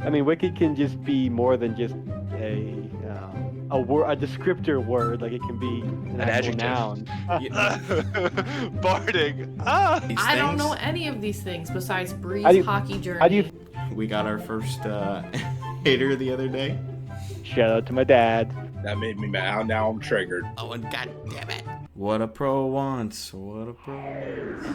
I mean, wicked can just be more than just a word, a descriptor word. Like it can be an An actual adjective. noun. Barding. Ah. These I don't know things. any of these things besides How Bree's do you hockey how do you journey. We got our first hater the other day. shout out to my dad? That made me mad. Now I'm triggered. Oh, and god damn it. What a pro wants. What a pro wants.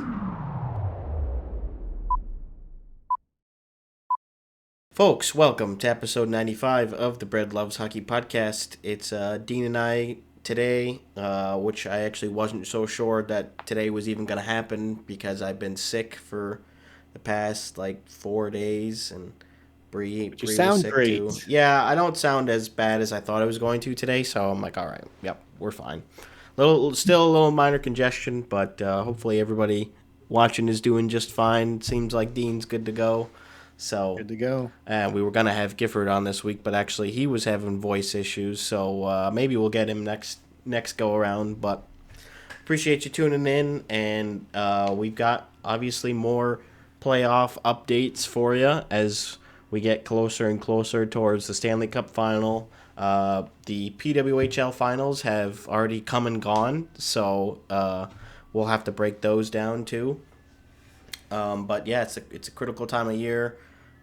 Folks, welcome to episode 95 of the Bread Loves Hockey podcast. It's Dean and I today, which I actually wasn't so sure that today was even going to happen because I've been sick for the past 4 days, and Bree was sound sick great. too. Yeah, I don't sound as bad as I thought I was going to today, so I'm like, all right, yep, we're fine. Still a little minor congestion, but hopefully everybody watching is doing just fine. Seems like Dean's good to go. So Good to go. we were gonna have Gifford on this week, but actually he was having voice issues, so maybe we'll get him next go around. But appreciate you tuning in, and we've got obviously more playoff updates for you as we get closer and closer towards the Stanley Cup final. The PWHL finals have already come and gone, so we'll have to break those down too. But yeah, it's a critical time of year.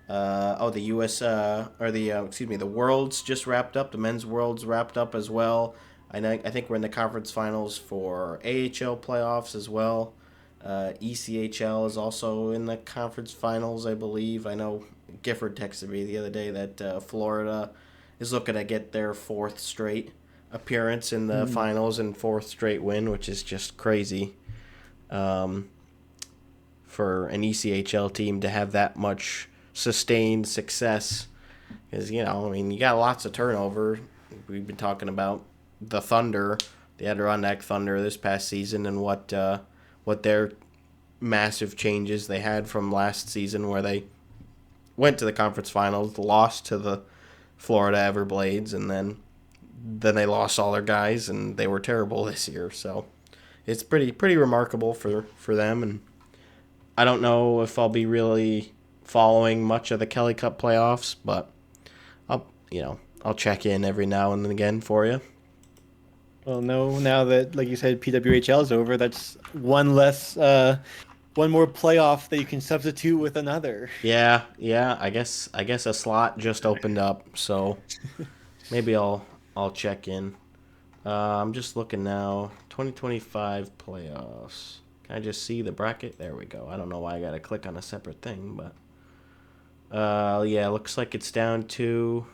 The U.S. The Worlds just wrapped up. The men's Worlds wrapped up as well. I think we're in the conference finals for AHL playoffs as well. ECHL is also in the conference finals, I believe. I know Gifford texted me the other day that Florida is looking to get their fourth straight appearance in the finals and fourth straight win, which is just crazy. For an ECHL team to have that much sustained success, because you got lots of turnover. We've been talking about the Thunder, the Adirondack Thunder this past season, and what their massive changes they had from last season, where they went to the conference finals, lost to the Florida Everblades, and then they lost all their guys, and they were terrible this year. So it's pretty remarkable for them, and I don't know if I'll be really following much of the Kelly Cup playoffs, but I'll check in every now and again for you. Well, no, now that, like you said, PWHL is over, that's one more playoff that you can substitute with another. Yeah. I guess a slot just opened up, so maybe I'll check in. I'm just looking now. 2025 playoffs. Can I just see the bracket? There we go. I don't know why I gotta click on a separate thing, but looks like it's down to.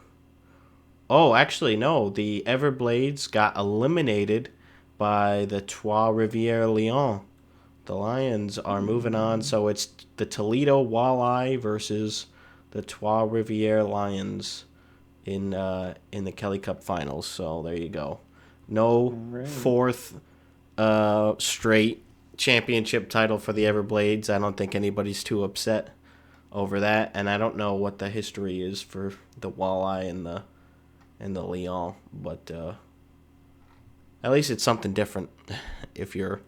Oh, actually, no. The Everblades got eliminated by the Trois Rivières Lions. The Lions are moving on, so it's the Toledo Walleye versus the Trois Rivières Lions in the Kelly Cup Finals. So there you go. No Right. fourth straight championship title for the Everblades. I don't think anybody's too upset over that, and I don't know what the history is for the Walleye and the Lion, but at least it's something different. If you're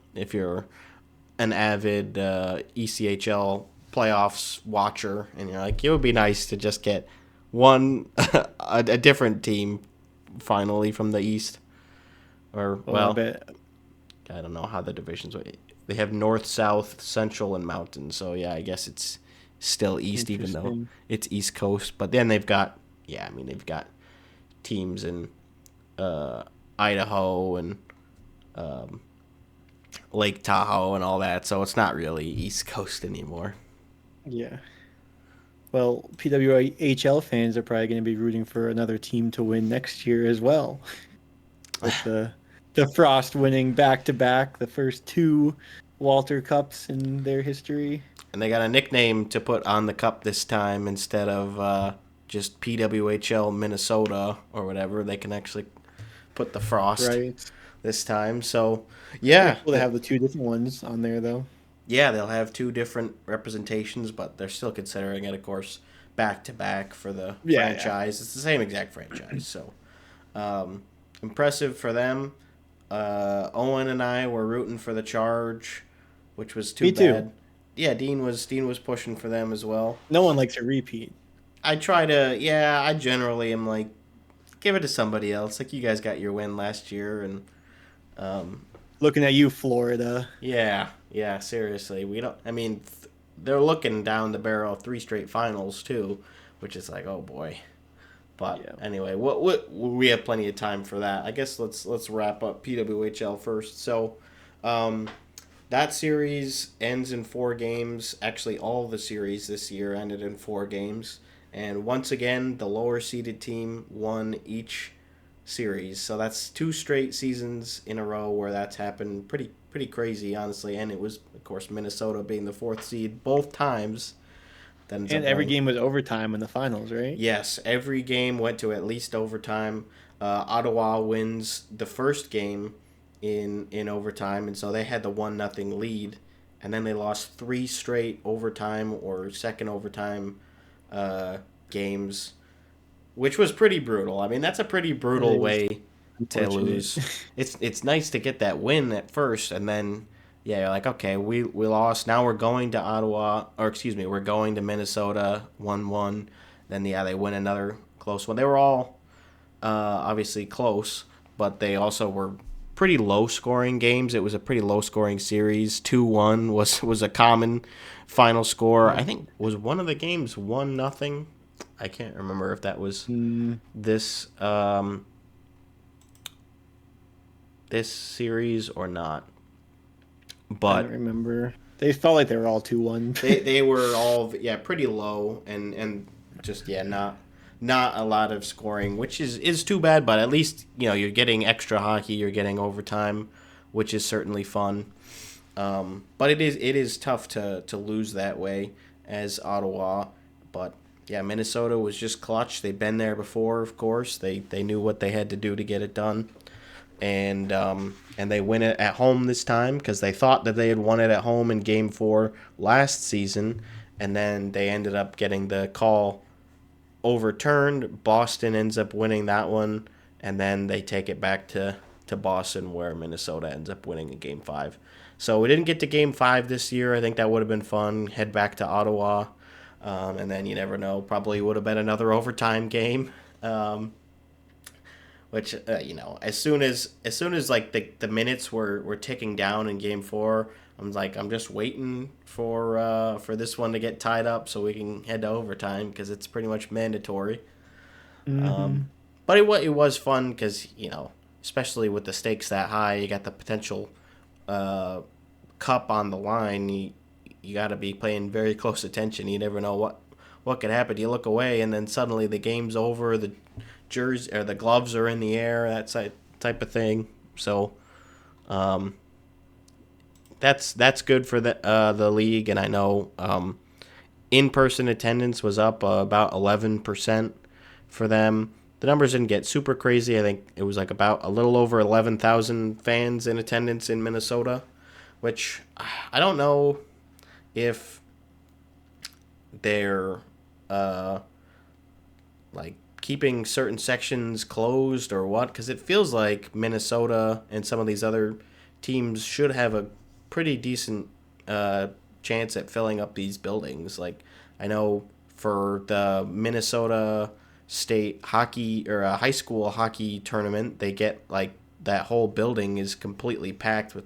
an avid ECHL playoffs watcher, and you're like, it would be nice to just get one a different team finally from the East, or I don't know how the divisions. They have North, South, Central, and Mountain. So yeah, I guess it's still East, even though it's East Coast. But then they've got teams in Idaho and Lake Tahoe and all that. So it's not really East Coast anymore. Yeah. Well, PWHL fans are probably going to be rooting for another team to win next year as well. With the Frost winning back-to-back, the first two Walter Cups in their history. And they got a nickname to put on the cup this time instead of just PWHL Minnesota or whatever. They can actually put the Frost this time. So, yeah. Well, they have the two different ones on there, though. Yeah, they'll have two different representations, but they're still considering it, of course, back-to-back for the franchise. Yeah. It's the same exact franchise. So, impressive for them. Owen and I were rooting for the Charge, which was too bad. Yeah, Dean was pushing for them as well. No one likes a repeat. I try to, I generally am like, give it to somebody else. Like, you guys got your win last year, and Looking at you, Florida. yeah, seriously. We don't, I mean, they're looking down the barrel of 3 straight finals, too, which is like, oh boy. But Yeah. anyway, what we have plenty of time for that. I guess let's wrap up PWHL first. So, that series ends in 4 games. Actually, all the series this year ended in 4 games. And once again, the lower seeded team won each series. So that's 2 straight seasons in a row where that's happened. Pretty crazy, honestly. And it was, of course, Minnesota being the 4th seed both times. And every game was overtime in the finals, right? Yes, every game went to at least overtime. Ottawa wins the first game in overtime, and so they had the 1-0 lead, and then they lost 3 straight overtime or second overtime games, which was pretty brutal. I mean, that's a pretty brutal way to lose. It's nice to get that win at first, and then you're like, okay, we lost. Now we're going to Ottawa, or excuse me, we're going to Minnesota 1-1. Then they win another close one. They were all obviously close, but they also were pretty low scoring games. It was a pretty low scoring series. 2-1 was a common final score. I think was one of the games 1-0. I can't remember if that was this this series or not. But I don't remember. They felt like they were all 2-1. they were all pretty low and just not a lot of scoring, which is too bad. But at least you're getting extra hockey, you're getting overtime, which is certainly fun. But it is tough to lose that way as Ottawa. But yeah, Minnesota was just clutch. They've been there before, of course. They knew what they had to do to get it done. And they win it at home this time because they thought that they had won it at home in Game 4 last season, and then they ended up getting the call overturned. Boston ends up winning that one, and then they take it back to Boston where Minnesota ends up winning in Game 5. So we didn't get to Game 5 this year. I think that would have been fun. Head back to Ottawa, and then you never know. Probably would have been another overtime game. Which as soon as like the minutes were ticking down in Game 4, I'm just waiting for this one to get tied up so we can head to overtime because it's pretty much mandatory. Mm-hmm. But it was fun because especially with the stakes that high, you got the potential cup on the line. You got to be paying very close attention. You never know what could happen. You look away and then suddenly the game's over. The jersey or the gloves are in the air, that type of thing. So that's good for the league. And I know in-person attendance was up about 11% for them. The numbers didn't get super crazy. I think it was like about a little over 11,000 fans in attendance in Minnesota, which I don't know if they're like keeping certain sections closed or what, because it feels like Minnesota and some of these other teams should have a pretty decent chance at filling up these buildings. Like I know for the Minnesota State hockey or high school hockey tournament, they get like that whole building is completely packed with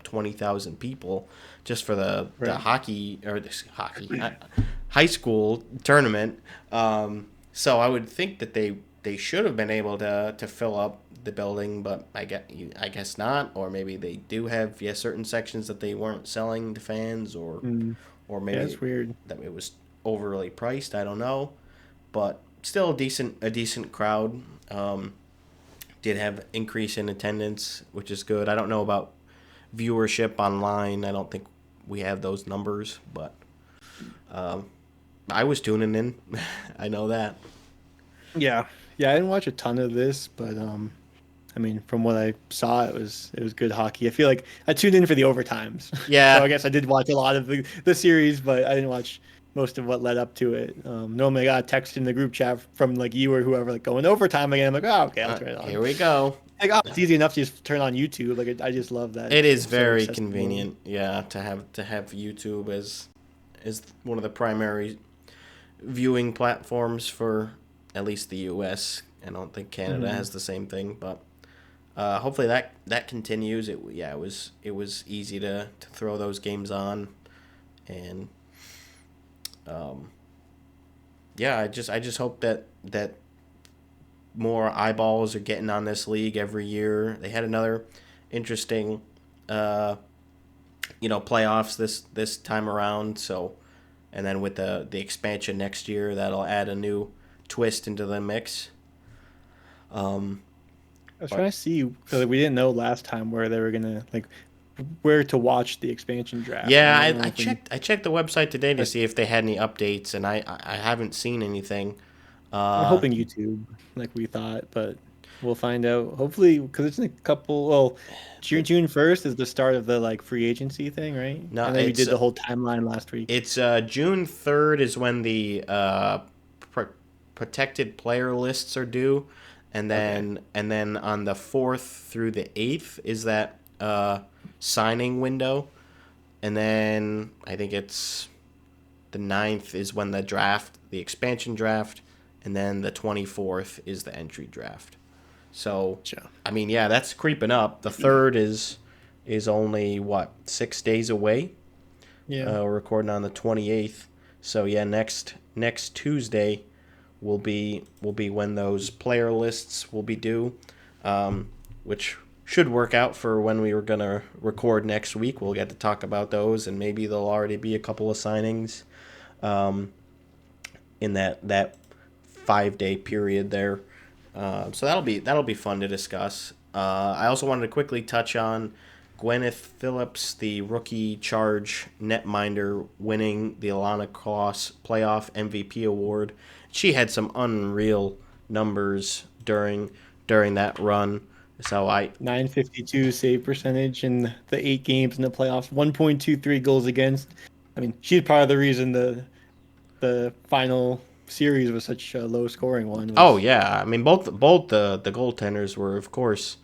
20,000 people just for the hockey or this high school tournament. So I would think that they should have been able to fill up the building, but I guess not, or maybe they do have certain sections that they weren't selling to fans, or maybe that's weird that it was overly priced. I don't know, but still a decent crowd. Did have increase in attendance, which is good. I don't know about viewership online. I don't think we have those numbers, but I was tuning in. I know that. Yeah, I didn't watch a ton of this, but I mean, from what I saw, it was good hockey. I feel like I tuned in for the overtimes. Yeah. So I guess I did watch a lot of the series, but I didn't watch most of what led up to it. Normally I got a text in the group chat from like you or whoever, like going overtime again. I'm like, oh, okay, I'll turn it on. Here we go. Like, oh, it's easy enough to just turn on YouTube. Like, I just love that. It is very convenient, to have YouTube as one of the primary viewing platforms for at least the U.S. I don't think Canada has the same thing, but hopefully that continues. It was easy to throw those games on, and I just hope that more eyeballs are getting on this league every year. They had another interesting playoffs this time around, so and then with the expansion next year, that'll add a new twist into the mix. I was trying to see because we didn't know last time where they were gonna where to watch the expansion draft. Yeah, I don't know I if checked. I checked the website today to see if they had any updates, and I haven't seen anything. we're hoping YouTube, like we thought, but we'll find out. Hopefully, because it's in a couple. Well, June 1st is the start of the free agency thing, right? No, I know we did the whole timeline last week. it's June 3rd is when the protected player lists are due, and then on the 4th through the 8th is that signing window, and then I think it's the 9th is when the expansion draft, and then the 24th is the entry draft. So, I mean, yeah, that's creeping up. The 3rd is only 6 days away. Yeah. We're recording on the 28th. So yeah, next Tuesday will be when those player lists will be due, which should work out for when we were gonna record next week. We'll get to talk about those, and maybe there'll already be a couple of signings in that 5-day period there. So that'll be fun to discuss. I also wanted to quickly touch on Gwyneth Phillips, the rookie charge netminder, winning the Alana Cross Playoff MVP award. She had some unreal numbers during that run. So 952 save percentage in the 8 games in the playoffs, 1.23 goals against. I mean, she's part of the reason the final series was such a low scoring one. Oh yeah, I mean both the goaltenders were of course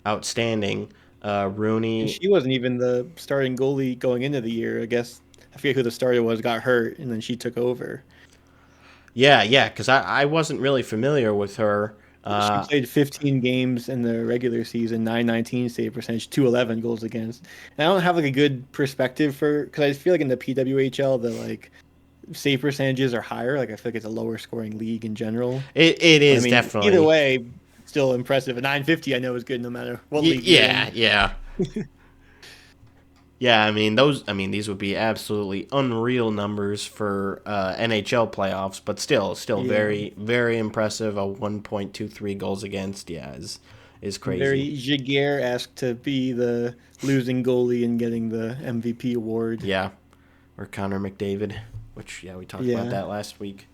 outstanding. Rooney. And she wasn't even the starting goalie going into the year. I guess I forget who the starter was, got hurt, and then she took over. Yeah, because I wasn't really familiar with her. She played 15 games in the regular season, 919 save percentage, 211 goals against. And I don't have a good perspective because I feel like in the PWHL the save percentages are higher. I feel like it's a lower scoring league in general. It is definitely either way. Still impressive. A 950 I know is good no matter what league you're in. Yeah. Yeah, I mean these would be absolutely unreal numbers for NHL playoffs, but still very very impressive. A 1.23 goals against, is crazy. Very Jaguar-esque to be the losing goalie and getting the MVP award. Yeah, or Connor McDavid, which we talked about that last week.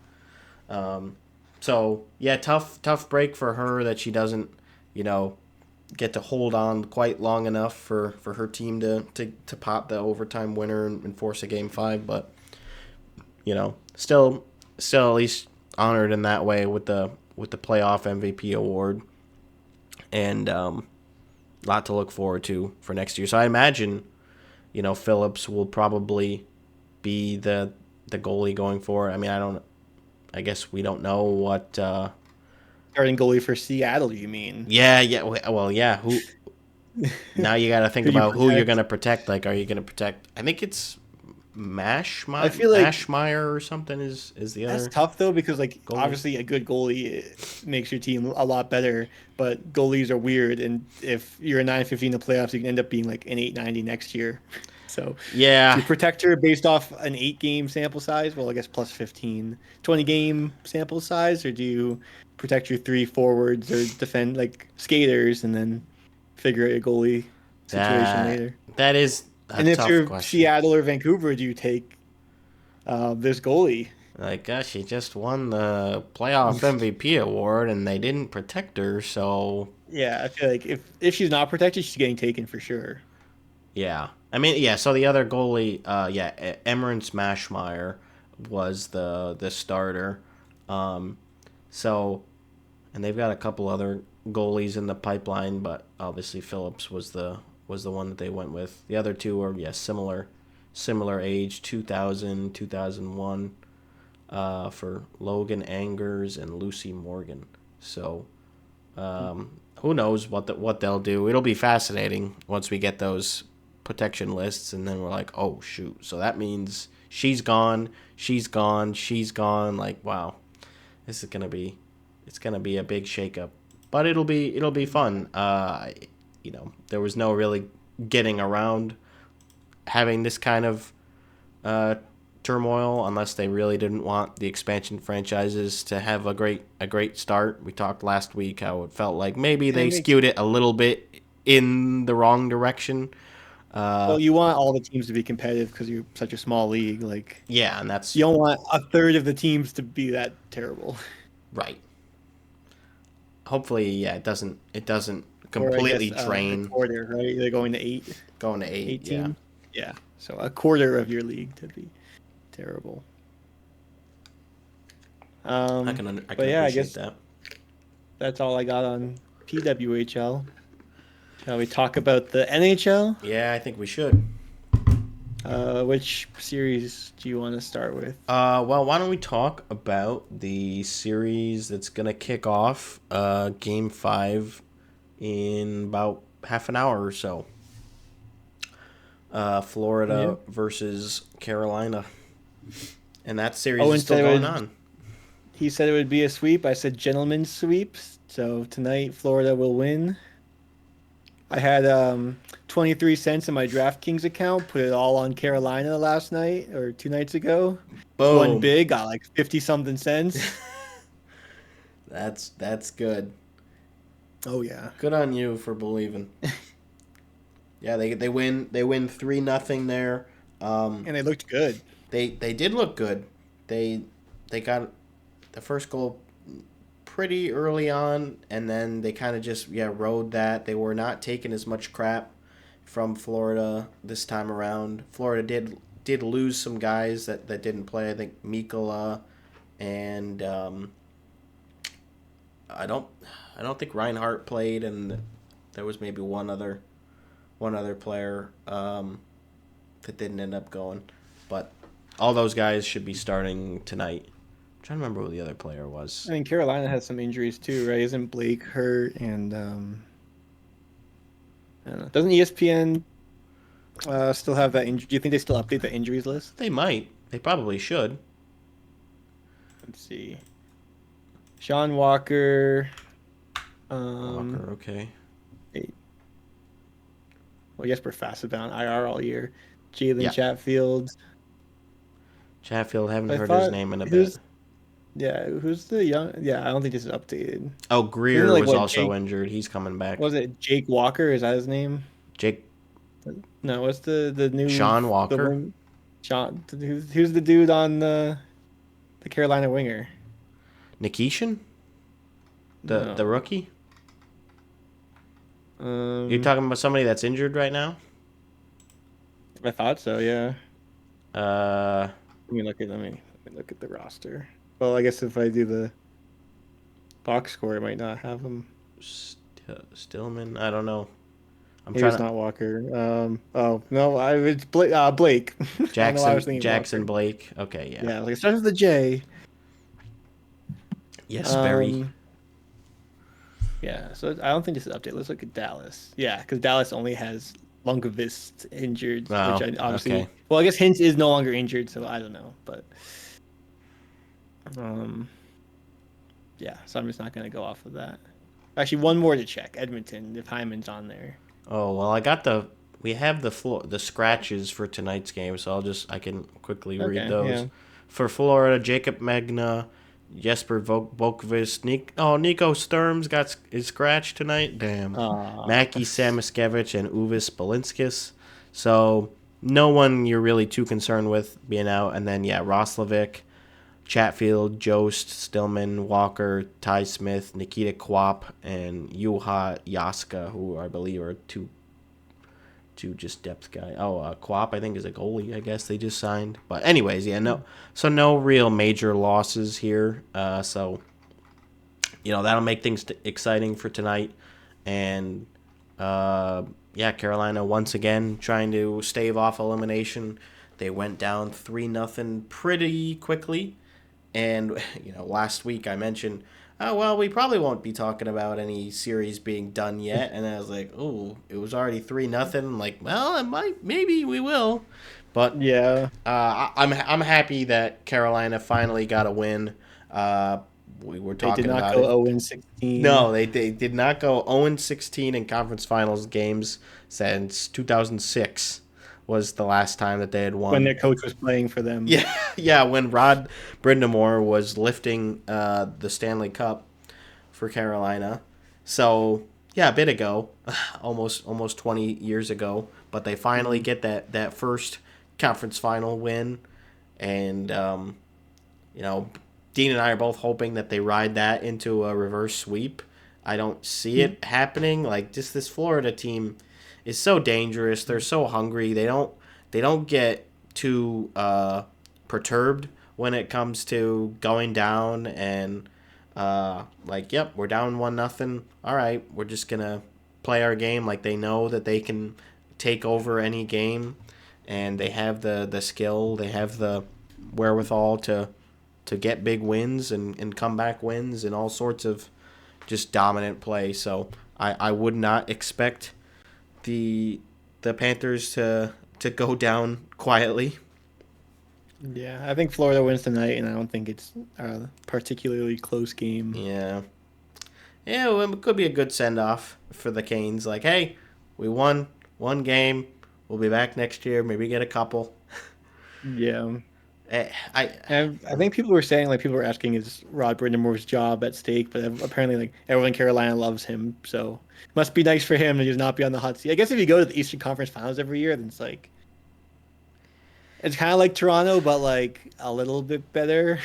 So yeah, tough break for her that she doesn't, get to hold on quite long enough for her team to pop the overtime winner and force a game 5. But still at least honored in that way with the playoff MVP award, and lot to look forward to for next year. So I imagine Phillips will probably be the goalie going forward. I mean, I guess we don't know what starting goalie for Seattle, you mean? Yeah. Well, yeah. Who? Now you got to think about who you're going to protect. Are you going to protect? I think it's Mashmeyer. I feel like Mashmeyer or something is the other. That's tough though because goalie. Obviously a good goalie makes your team a lot better, but goalies are weird, and if you're a 950 in the playoffs, you can end up being an 890 next year. So yeah, do you protect her based off an 8-game sample size? Well, I guess plus 15, 20-game sample size, or do you protect your 3 forwards or defend skaters and then figure out a goalie situation later? That is a and if tough you're question. Seattle or Vancouver, do you take this goalie? She just won the playoff MVP award and they didn't protect her, so yeah, I feel like if she's not protected, she's getting taken for sure. Yeah. I mean, yeah, so the other goalie, Emmerance Mashmeyer was the starter. So, and they've got a couple other goalies in the pipeline, but obviously Phillips was the one that they went with. The other two are similar age, 2000, 2001. for Logan Angers and Lucy Morgan. So who knows what they'll do? It'll be fascinating once we get those protection lists, and then we're like, oh shoot! So that means she's gone, she's gone, she's gone. Like, wow, it's gonna be a big shakeup, but it'll be fun. There was no really getting around having this kind of turmoil unless they really didn't want the expansion franchises to have a great start. We talked last week how it felt like maybe they skewed it a little bit in the wrong direction. Well, you want all the teams to be competitive because you're such a small league. Like, Yeah, and that's you don't want a third of the teams to be that terrible. right. Hopefully, yeah, it doesn't Or I completely guess, drain. a quarter, right? They're going to eight. Going to eight, 18. Yeah. So a quarter of your league to be terrible. I can but yeah, I appreciate guess that. that's all I got on PWHL. Shall we talk about the NHL? Yeah, I think we should. Which series do you want to start with? Well, why don't we talk about the series that's gonna kick off Game 5 in about half an hour or so. Florida versus Carolina, and that series Owen is still said going on. He said it would be a sweep. I said gentlemen's sweeps. So tonight, Florida will win. I had 23 cents in my DraftKings account. Put it all on Carolina last night or 2 nights ago. Boom. Won big. Got like 50 something cents. That's good. Oh yeah. Good on you for believing. Yeah, they win 3-0 there. And they looked good. They did look good. They got the first goal pretty early on, and then they kind of just rode that. They were not taking as much crap from Florida this time around. Florida did lose some guys that didn't play. I think Mikkola and I don't think Reinhardt played, and there was maybe one other player that didn't end up going, but all those guys should be starting tonight. I'm trying to remember who the other player was. I mean, Carolina has some injuries too, right? Isn't Blake hurt? And I don't know. Doesn't ESPN still have that injury? Do you think they still update the injuries list? They might. They probably should. Let's see. Sean Walker. Walker, okay. Well, Jesper Fast been on IR all year. Jalen Chatfield. Chatfield, haven't heard his name in a bit. Yeah, who's the young? Yeah, I don't think this is updated. Oh, Greer was also injured. He's coming back. Was it Jake Walker? Is that his name? Jake? No, what's the new... Sean Walker? Sean. Who's the dude on the Carolina winger? Nikishin? The rookie? You're talking about somebody that's injured right now? I thought so, yeah. Let me look at the roster. Well, I guess if I do the box score, I might not have him. Stillman? I don't know. It's not Walker. Oh no, it's Blake. Jackson Blake. Okay, yeah. Yeah, it starts with a J. Yes, Barry. Yeah, so I don't think this is updated. Let's look at Dallas. Yeah, because Dallas only has Lundqvist injured, which I obviously. Okay. Well, I guess Hintz is no longer injured, so I don't know, but. Yeah, so I'm just not gonna go off of that. Actually, one more to check. Edmonton, if Hyman's on there. Oh well, we have the scratches for tonight's game, so I can quickly read those. Yeah. For Florida, Jacob Magna, Jesper Boqvist, Nico Sturm's is scratched tonight. Damn. Mackie Samoskevich and Uvis Balinskis. So no one you're really too concerned with being out. And then Roslovic, Chatfield, Jost, Stillman, Walker, Ty Smith, Nikita Kwap, and Juha Jaska, who I believe are two just depth guys. Kwap I think is a goalie. I guess they just signed. But anyways, so no real major losses here. So that'll make things exciting for tonight. And Carolina once again trying to stave off elimination. They went down 3-0 pretty quickly. And last week I mentioned, oh well, we probably won't be talking about any series being done yet. And I was like, oh, it was already 3-0. Like, well, maybe we will. But Yeah. I'm happy that Carolina finally got a win. We were They did talking not about go it. 0-16. No, they did not go 0-16 in conference finals games since 2006 was the last time that they had won. When their coach was playing for them. Yeah, yeah. When Rod Brindamore was lifting the Stanley Cup for Carolina, so yeah, a bit ago, almost 20 years ago. But they finally get that first conference final win, and Dean and I are both hoping that they ride that into a reverse sweep. I don't see it happening. Like, just this Florida team is so dangerous. They're so hungry. They don't get too perturbed when it comes to going down and yep, we're down 1-0. All right, we're just gonna play our game. Like, they know that they can take over any game, and they have the skill. They have the wherewithal to get big wins and comeback wins and all sorts of just dominant play. So I would not expect the Panthers to go down quietly. Yeah, I think Florida wins tonight, and I don't think it's a particularly close game. Yeah. Yeah, well, it could be a good send-off for the Canes. Like, hey, we won one game. We'll be back next year. Maybe get a couple. Yeah. I And I think people were saying, like, people were asking, is Rod Brindamore's job at stake? But apparently, like, everyone in Carolina loves him, so it must be nice for him to just not be on the hot seat. I guess if you go to the Eastern Conference Finals every year, then it's kind of like Toronto, but like a little bit better.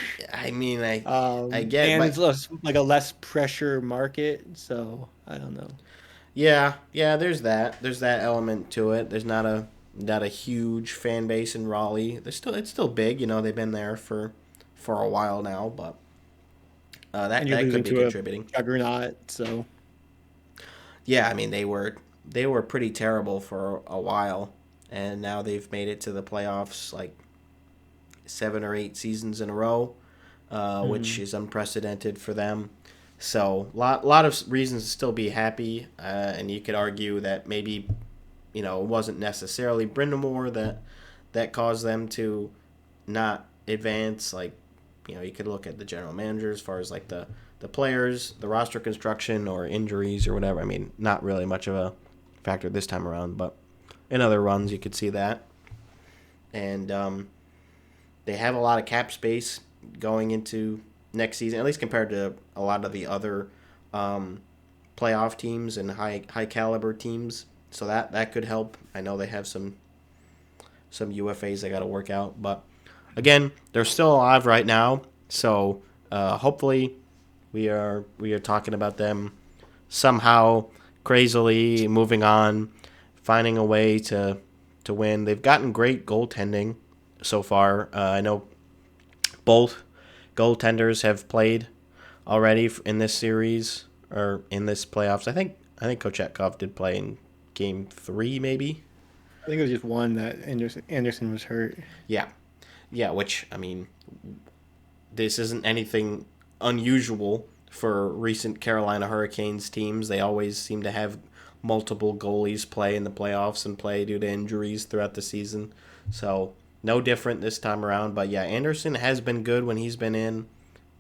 mean, I get, and but it's like a less pressure market, so I don't know. yeah, there's that element to it. There's not a huge fan base in Raleigh. It's still big. They've been there for a while now, but And you're that losing could be to a contributing. juggernaut, so Yeah, I mean they were pretty terrible for a while, and now they've made it to the playoffs like 7 or 8 seasons in a row, which is unprecedented for them. So lot of reasons to still be happy, and you could argue that maybe it wasn't necessarily Brindamore that caused them to not advance. Like, you could look at the general manager as far as like the players, the roster construction, or injuries or whatever. I mean, not really much of a factor this time around, but in other runs you could see that. And they have a lot of cap space going into next season, at least compared to a lot of the other playoff teams and high caliber teams. So that could help. I know they have some UFAs they got to work out, but again, they're still alive right now. So hopefully, we are talking about them somehow crazily moving on, finding a way to win. They've gotten great goaltending so far. I know both goaltenders have played already in this series or in this playoffs. I think Kochetkov did play in Game 3, maybe. I think it was just one that Anderson was hurt. Yeah, which, I mean, this isn't anything unusual for recent Carolina Hurricanes teams. They always seem to have multiple goalies play in the playoffs and play due to injuries throughout the season. So no different this time around. But yeah, Anderson has been good when he's been in.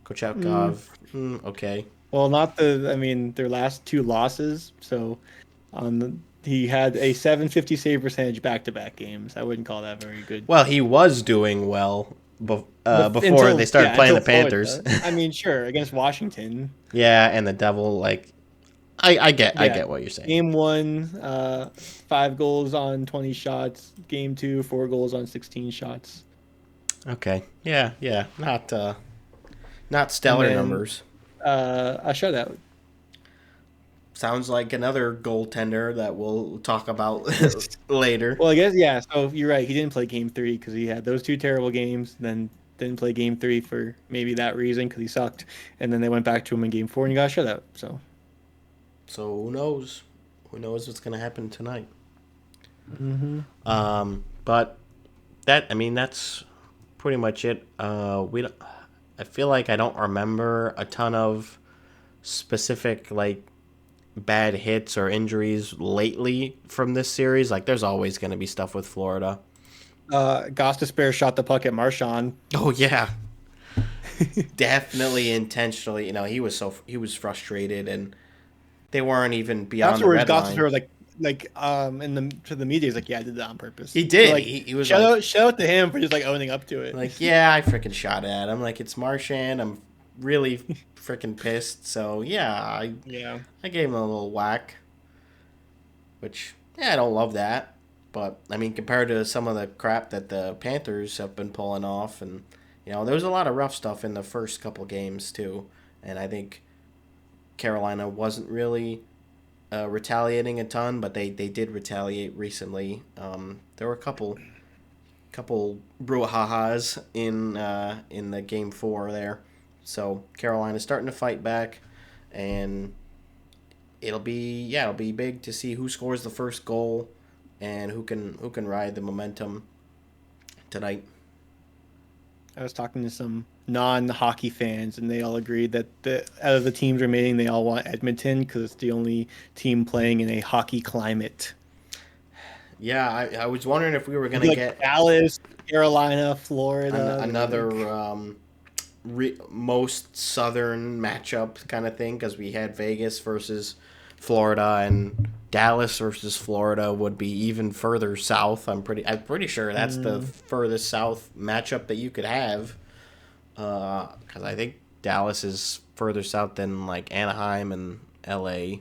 Kochetkov, okay. Well, their last 2 losses. So he had a 750 save percentage back-to-back games. I wouldn't call that very good. Well, he was doing well before they started playing the Panthers. I mean, sure, against Washington. Yeah, and the Devil, like, I get what you're saying. Game 1, 5 goals on 20 shots. Game 2, 4 goals on 16 shots. Okay. Yeah. Not stellar numbers. A shutout. Sounds like another goaltender that we'll talk about later. Well, I guess, yeah, so you're right. He didn't play Game 3 because he had those 2 terrible games, then didn't play Game 3 for maybe that reason because he sucked, and then they went back to him in Game 4 and he got a shutout. So who knows? Who knows what's going to happen tonight? Mm-hmm. But that's pretty much it. I feel like I don't remember a ton of specific like bad hits or injuries lately from this series. Like there's always going to be stuff with Florida. Gostisbehere shot the puck at Marchand. Oh yeah, definitely intentionally. He was frustrated, and they weren't even beyond the Afterwards, red line. Gostisbehere was in the to the media, he's like, "Yeah, I did that on purpose." He did. So, like, He was shout like, out to him for just like owning up to it. like, yeah, I freaking shot at him. Like it's Marchand. I'm really freaking pissed. So yeah, Yeah. I gave him a little whack, which yeah, I don't love that. But I mean, compared to some of the crap that the Panthers have been pulling off, and there was a lot of rough stuff in the first couple games too. And I think Carolina wasn't really retaliating a ton, but they did retaliate recently. There were a couple brouhahas in the game 4 there, so Carolina's starting to fight back, and it'll be big to see who scores the first goal and who can ride the momentum tonight. I was talking to some non-hockey fans, and they all agreed that out of the teams remaining, they all want Edmonton because it's the only team playing in a hockey climate. Yeah, I was wondering if we were going Like to get Dallas, Carolina, Florida, another most southern matchup kind of thing, because we had Vegas versus Florida, and Dallas versus Florida would be even further south. I'm pretty sure that's the furthest south matchup that you could have, because I think Dallas is further south than like Anaheim and LA,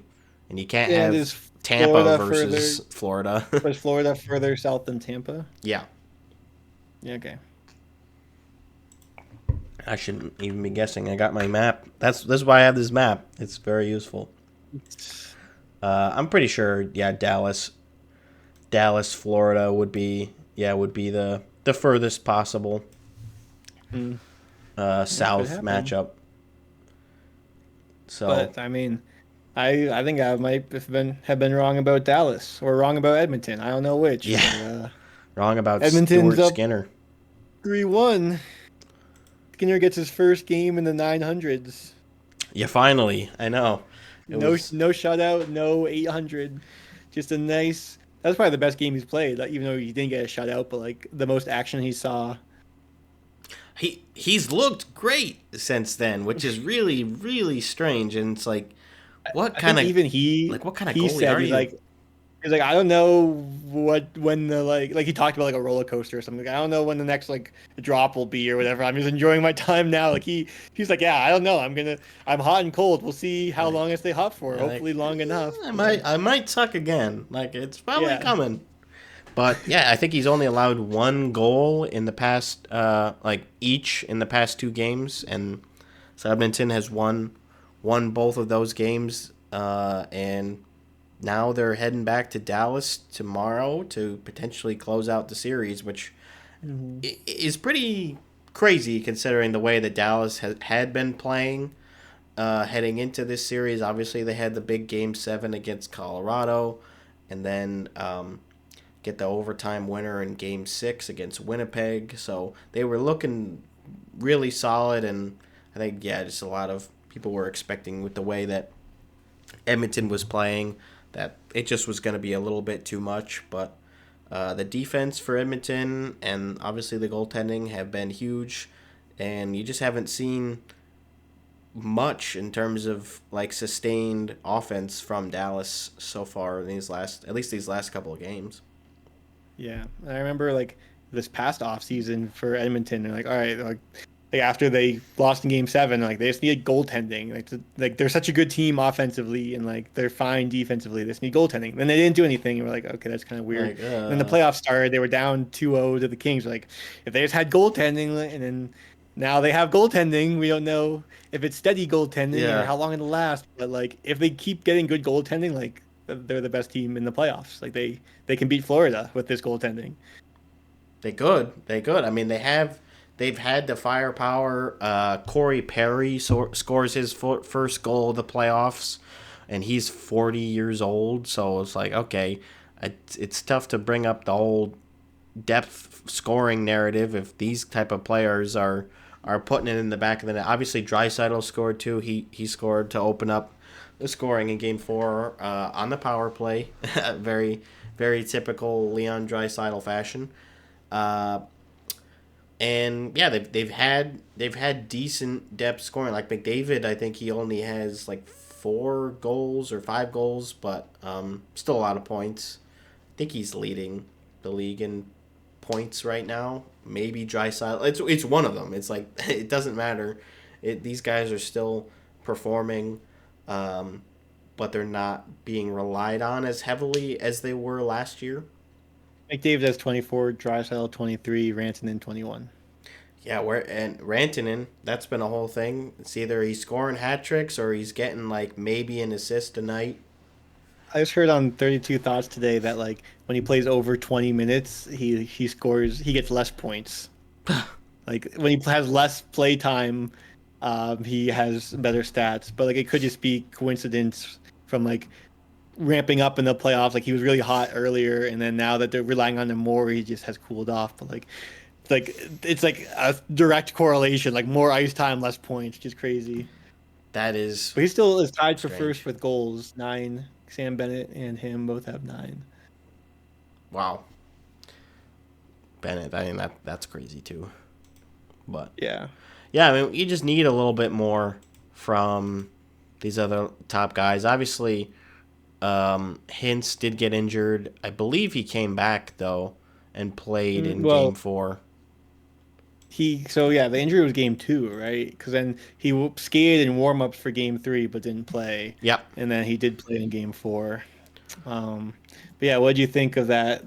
and you can't have Tampa versus Florida. Was Florida further south than Tampa? Yeah. Yeah, okay. I shouldn't even be guessing. I got my map. That's why I have this map. It's very useful. I'm pretty sure. Yeah, Dallas, Florida would be the furthest possible south matchup. So, but I mean, I think I might have been wrong about Dallas or wrong about Edmonton. I don't know which. Yeah, wrong about Edmonton's Stuart Skinner. 3-1. Skinner gets his first game in the 900s. Yeah, finally. I know. No shutout, no 800. Just a nice. That's probably the best game he's played. Like, even though he didn't get a shutout, but like the most action he saw. He's looked great since then, which is really, really strange. And it's like, what kind of goalie are you? He's like, I don't know when the like he talked about like a roller coaster or something. I don't know when the next like drop will be or whatever. I'm just enjoying my time now. Like he's like, yeah, I don't know. I'm hot and cold. We'll see how long I stay hot for. Hopefully long enough. I might suck again. Like it's probably coming. But yeah, I think he's only allowed one goal in the past each in the past 2 games, and so Edmonton has won both of those games, and now they're heading back to Dallas tomorrow to potentially close out the series, which is pretty crazy considering the way that Dallas had been playing heading into this series. Obviously, they had the big Game 7 against Colorado, and then get the overtime winner in Game 6 against Winnipeg. So they were looking really solid, and I think, just a lot of people were expecting with the way that Edmonton was playing that it just was going to be a little bit too much, but the defense for Edmonton and obviously the goaltending have been huge, and you just haven't seen much in terms of like sustained offense from Dallas so far in these last couple of games. Yeah, I remember like this past off season for Edmonton, they're like, all right, like after they lost in Game 7, like they just needed goaltending. Like they're such a good team offensively, and like they're fine defensively. They just need goaltending. Then they didn't do anything, and we're like, okay, that's kind of weird. And then the playoffs started. They were down 2-0 to the Kings. Like if they just had goaltending, and then now they have goaltending. We don't know if it's steady goaltending or how long it'll last. But like if they keep getting good goaltending, like they're the best team in the playoffs. Like they can beat Florida with this goaltending. They could. I mean, they've had the firepower. Corey Perry scores his first goal of the playoffs, and he's 40 years old. So it's like, okay, it's tough to bring up the whole depth scoring narrative if these type of players are are putting it in the back of the net. Obviously, Draisaitl scored too. He scored to open up the scoring in Game 4 on the power play. Very, very typical Leon Draisaitl fashion. And yeah, they've had decent depth scoring. Like McDavid, I think he only has like 4 goals or 5 goals, but still a lot of points. I think he's leading the league in points right now. Maybe Draisaitl. It's one of them. It's like it doesn't matter. These guys are still performing, but they're not being relied on as heavily as they were last year. McDavid has 24, Draisaitl 23, Rantanen 21. Yeah, and Rantanen, that's been a whole thing. It's either he's scoring hat tricks or he's getting like maybe an assist a night. I just heard on 32 Thoughts today that like when he plays over 20 minutes, he gets less points. Like when he has less play time, he has better stats. But like it could just be coincidence from like ramping up in the playoffs. Like he was really hot earlier, and then now that they're relying on him more, he just has cooled off. But like it's like a direct correlation. Like more ice time, less points, which is crazy. That is. But he still is tied for strange. first with goals, 9. Sam Bennett and him both have 9. Wow. Bennett, I mean that's crazy too. But yeah, I mean you just need a little bit more from these other top guys. Obviously, Hintz did get injured. I believe he came back though and played in Game 4. The injury was Game 2, right? Because then he skated in warm-ups for Game 3 but didn't play. Yep. And then he did play in Game 4. But yeah, what do you think of that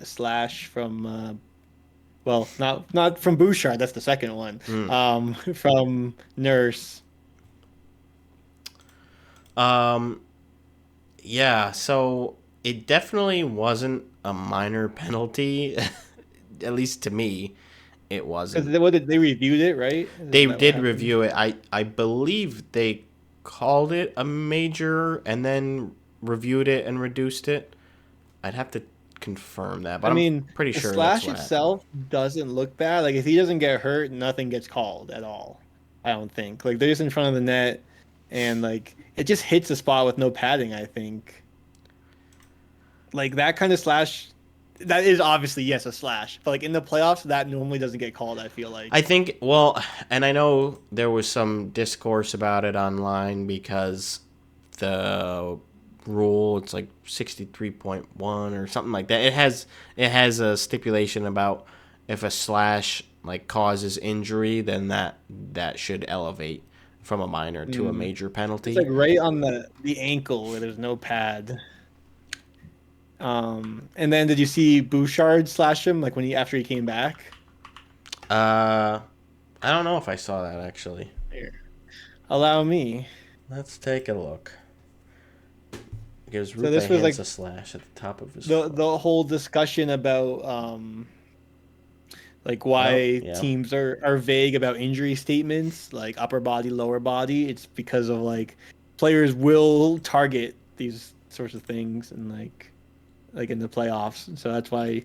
slash from? Not from Bouchard. That's the second one. From Nurse. Yeah. So it definitely wasn't a minor penalty, at least to me. It wasn't. Because they reviewed it, right? They did review it. I believe they called it a major and then reviewed it and reduced it. I'd have to confirm that, but I'm pretty sure the slash that's what itself doesn't look bad. Like if he doesn't get hurt, nothing gets called at all. I don't think. Like they're just in front of the net, and like it just hits the spot with no padding. I think. Like that kind of slash. That is obviously, yes, a slash. But, like, in the playoffs, that normally doesn't get called, I feel like. I think, well, and I know there was some discourse about it online because the rule, it's like 63.1 or something like that. It has a stipulation about if a slash, like, causes injury, then that should elevate from a minor to a major penalty. It's, like, right on the ankle where there's no pad. And then did you see Bouchard slash him like after he came back? I don't know if I saw that actually. Here. Allow me. Let's take a look. Gives Rupe this was like a slash at the top of his the whole discussion about like why teams are vague about injury statements, like upper body, lower body. It's because of like players will target these sorts of things and like in the playoffs. So that's why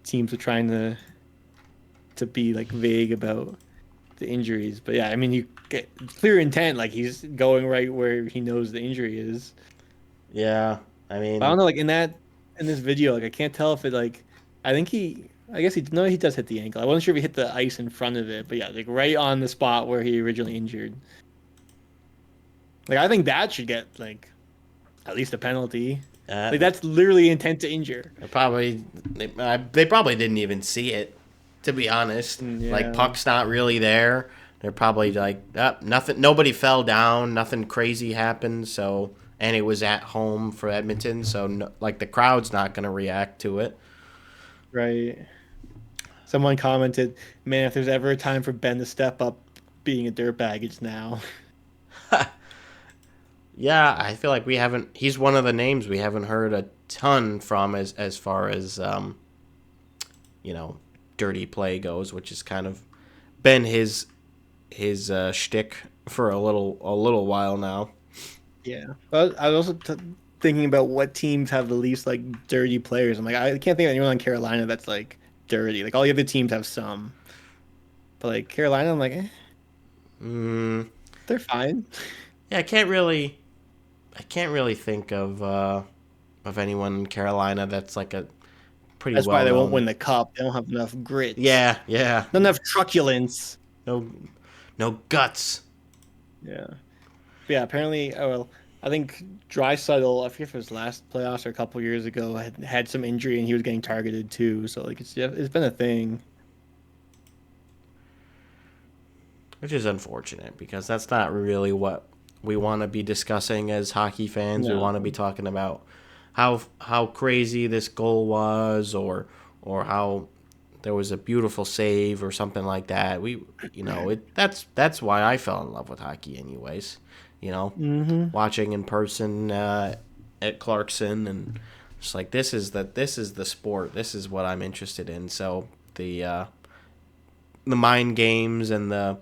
teams are trying to be like vague about the injuries. But yeah, I mean, you get clear intent, like he's going right where he knows the injury is. Yeah, I mean, but I don't know, like in this video, like I can't tell if it like I guess he does hit the ankle. I wasn't sure if he hit the ice in front of it, but yeah, like right on the spot where he originally injured. Like I think that should get like at least a penalty. Like that's literally intent to injure. They probably didn't even see it, to be honest. Yeah. Like puck's not really there. They're probably like nothing. Nobody fell down. Nothing crazy happened. So and it was at home for Edmonton. So like the crowd's not gonna react to it. Right. Someone commented, "Man, if there's ever a time for Ben to step up, being a dirtbag, it's now." Yeah, I feel like he's one of the names we haven't heard a ton from as far as dirty play goes, which has kind of been his shtick for a little while now. Yeah, but I was also thinking about what teams have the least like dirty players. I'm like, I can't think of anyone on Carolina that's like dirty. Like all the other teams have some. But like Carolina, I'm like, Mm, they're fine. yeah, I can't really think of anyone in Carolina that's like a pretty That's well why they won't known. win the cup. They don't have enough grit. Yeah, yeah. Don't have truculence. No, no guts. Yeah. But yeah, apparently, well, I think Draisaitl, I forget if it was last playoffs or a couple years ago, had some injury and he was getting targeted too. So like it's been a thing. Which is unfortunate because that's not really what we want to be discussing as hockey fans. We No. want to be talking about how crazy this goal was, or how there was a beautiful save or something like that. That's why I fell in love with hockey, anyways. You know, Mm-hmm. watching in person at Clarkson, and just like this is the sport. This is what I'm interested in. So the mind games and the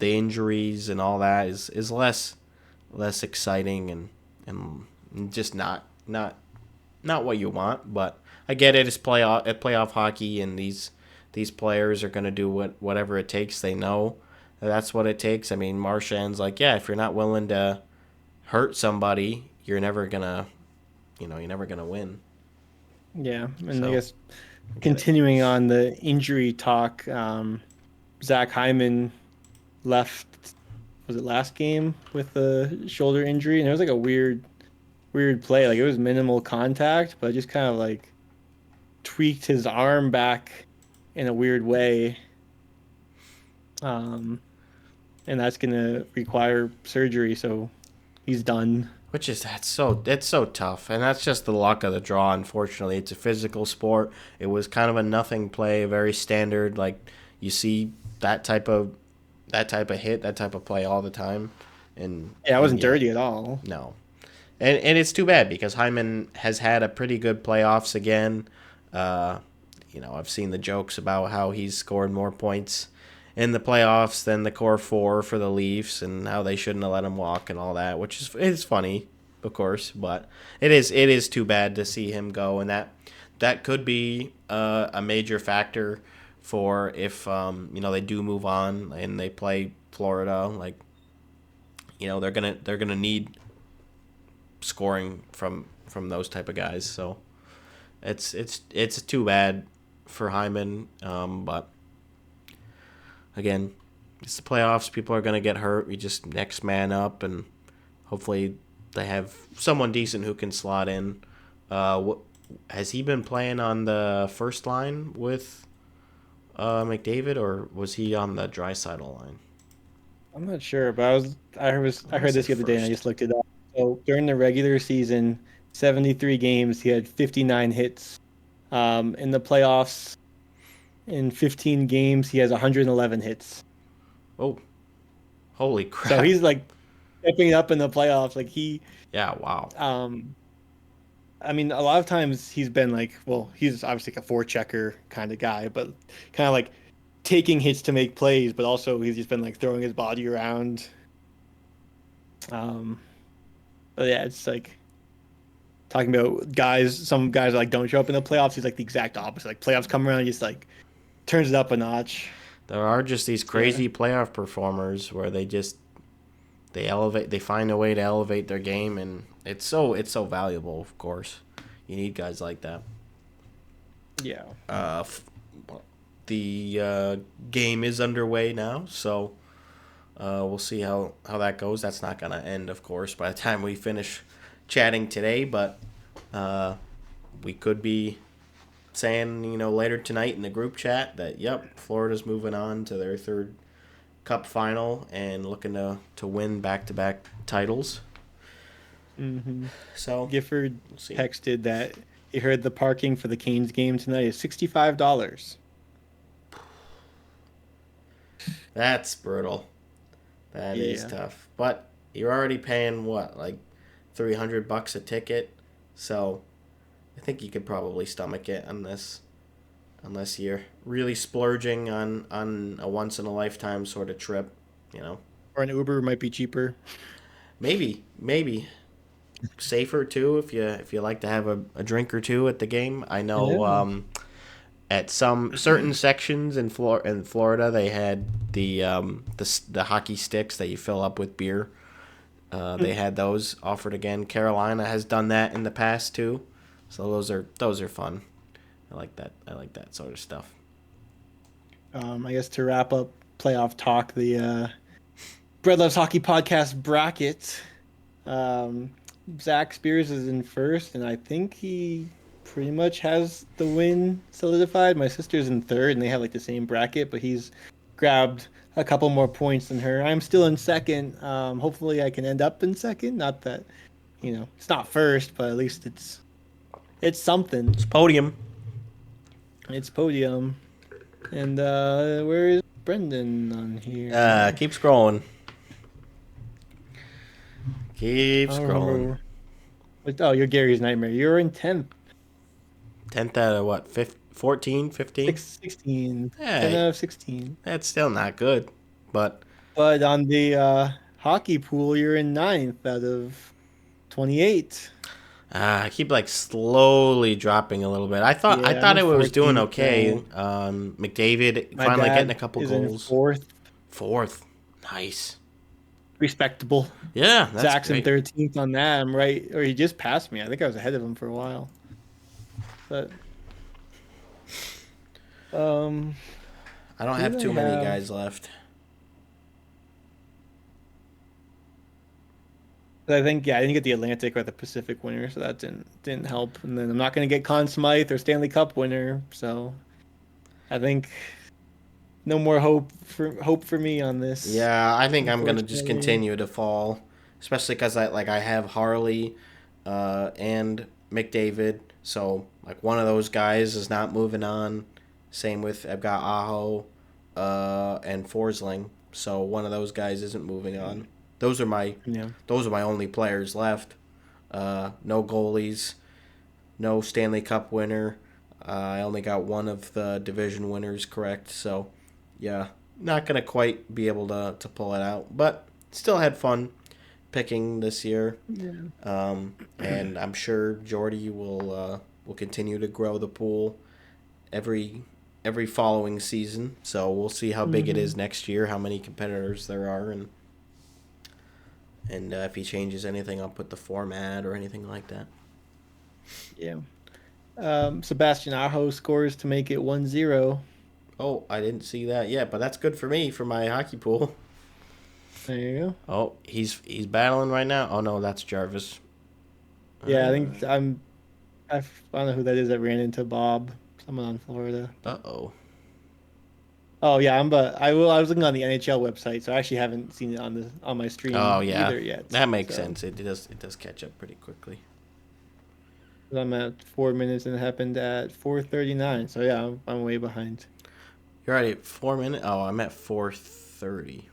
injuries and all that is less exciting, and just not what you want. But I get it. It's playoff hockey, and these players are going to do whatever it takes. They know that's what it takes. I mean, Marchand's like, yeah, if you're not willing to hurt somebody, you're never gonna win. Yeah, and I So guess I get it. continuing on the injury talk, Zach Hyman left. Was it last game with the shoulder injury? And it was like a weird play. Like it was minimal contact, but it just kind of like tweaked his arm back in a weird way. Um, and that's gonna require surgery, so he's done. Which is that's so tough, and that's just the luck of the draw. Unfortunately, it's a physical sport. It was kind of a nothing play, very standard. Like you see that type of hit, that type of play all the time, Yeah, it and wasn't yeah, dirty at all. no, and it's too bad because Hyman has had a pretty good playoffs again. Uh, I've seen the jokes about how he's scored more points in the playoffs than the core four for the Leafs, and how they shouldn't have let him walk and all that, which is funny, of course, but it is too bad to see him go, and that could be a major factor for if they do move on and they play Florida. Like they're gonna need scoring from those type of guys. So it's too bad for Hyman. But again, it's the playoffs. People are gonna get hurt. We just next man up, and hopefully they have someone decent who can slot in. Has he been playing on the first line with McDavid, or was he on the Draisaitl line? I'm not sure, but I I want heard to say this the other day and I first. just looked it up. So during the regular season, 73 games, he had 59 hits. In the playoffs, in 15 games, he has 111 hits. Oh, holy So crap! he's like stepping up in the playoffs. Like Yeah, wow. um, I mean, a lot of times he's been like, well, he's obviously like a forechecker kind of guy, but kind of like taking hits to make plays, but also he's just been like throwing his body around. Um, but yeah, it's like talking about guys. Some guys like don't show up in the playoffs. He's like the exact opposite. Like playoffs come around, he just like turns it up a notch. There are just these Yeah, crazy playoff performers where they find a way to elevate their game, and it's so valuable. Of course, you need guys like that. yeah. Uh, f- the game is underway now, so we'll see how that goes. That's not gonna end, of course, by the time we finish chatting today, but uh, we could be saying later tonight in the group chat that yep, Florida's moving on to their third Cup final and looking to win back-to-back titles. hmm So Gifford we'll see. texted that he heard the parking for the Canes game tonight is $65. That's brutal. That is Yeah. tough. But you're already paying what, like $300 a ticket, so I think you could probably stomach it on this, unless you're really splurging on a once in a lifetime sort of trip. You know, Or an Uber might be cheaper. maybe safer too if you like to have a drink or two at the game. I know Yeah. at some certain sections in Florida, they had the hockey sticks that you fill up with beer. They had those offered again. Carolina has done that in the past too, so those are fun. I like that. I like that sort of stuff. I guess to wrap up playoff talk, the Bread Loves Hockey podcast bracket. Zach Spears is in first, and I think he pretty much has the win solidified. My sister's in third, and they have like the same bracket, but he's grabbed a couple more points than her. I'm still in second. Hopefully, I can end up in second. Not that, it's not first, but at least it's something. It's podium. It's podium. And where is Brendan on here? Keep scrolling. Keep scrolling. Oh, you're Gary's Nightmare. You're in 10th. 10th out of what? 14, 15? 16. Hey, 10 out of 16. That's still not good. But on the hockey pool, you're in 9th out of 28. I keep like slowly dropping a little bit. I thought I'm it was doing 14th, okay. McDavid finally getting a couple goals. Fourth. Nice. Respectable. Yeah, that's Zach's in great. 13th on that. I'm right, or he just passed me. I think I was ahead of him for a while. But I don't have too many guys left. I think I didn't get the Atlantic or the Pacific winner, so that didn't help. And then I'm not going to get Conn Smythe or Stanley Cup winner, so I think no more hope for me on this. Yeah, I think I'm gonna just continue to fall, especially because I have Harley, and McDavid, so like one of those guys is not moving on. Same with I've got Aho, and Forsling, so one of those guys isn't moving on. Those are my only players left. No goalies, no Stanley Cup winner. I only got one of the division winners correct, so yeah, not gonna quite be able to pull it out, but still had fun picking this year. Yeah. And I'm sure Jordy will continue to grow the pool every following season. So we'll see how big it is next year, how many competitors there are, and if he changes anything up with the format or anything like that. Yeah. Sebastian Aho scores to make it 1-0. Oh, I didn't see that yet, but that's good for me for my hockey pool. There you go. Oh, he's battling right now. Oh no, that's Jarvis. Yeah, I think I don't know who that is that ran into Bob. Someone on Florida. Uh-oh. Oh yeah, I was looking on the NHL website, so I actually haven't seen it on my stream either yet. That makes sense. It does catch up pretty quickly. I'm at 4 minutes and it happened at 4:39. So yeah, I'm way behind. You're already at 4 minutes? Oh, I'm at 4:30.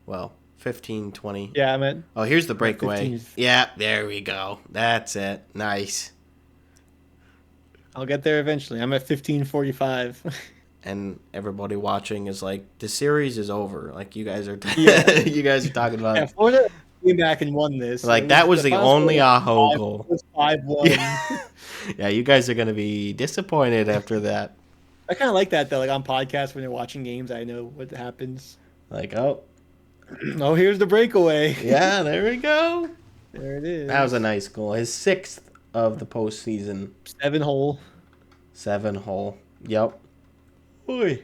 Well, 15, 20. Yeah, I'm at. Oh, here's the breakaway. 15. Yeah, there we go. That's it. Nice. I'll get there eventually. I'm at 15:45. And everybody watching is like, the series is over. Like you guys are, Yeah. you guys are talking about. Yeah, Florida came back and won this. Like that was the only Aho goal. It was 5-1. Yeah. Yeah, you guys are gonna be disappointed after that. I kind of like that though. Like on podcasts when they're watching games, I know what happens. Like, oh, here's the breakaway. yeah, there we go. There it is. That was a nice goal. His 6th of the postseason. 7-hole. 7-hole. Yep. Boy.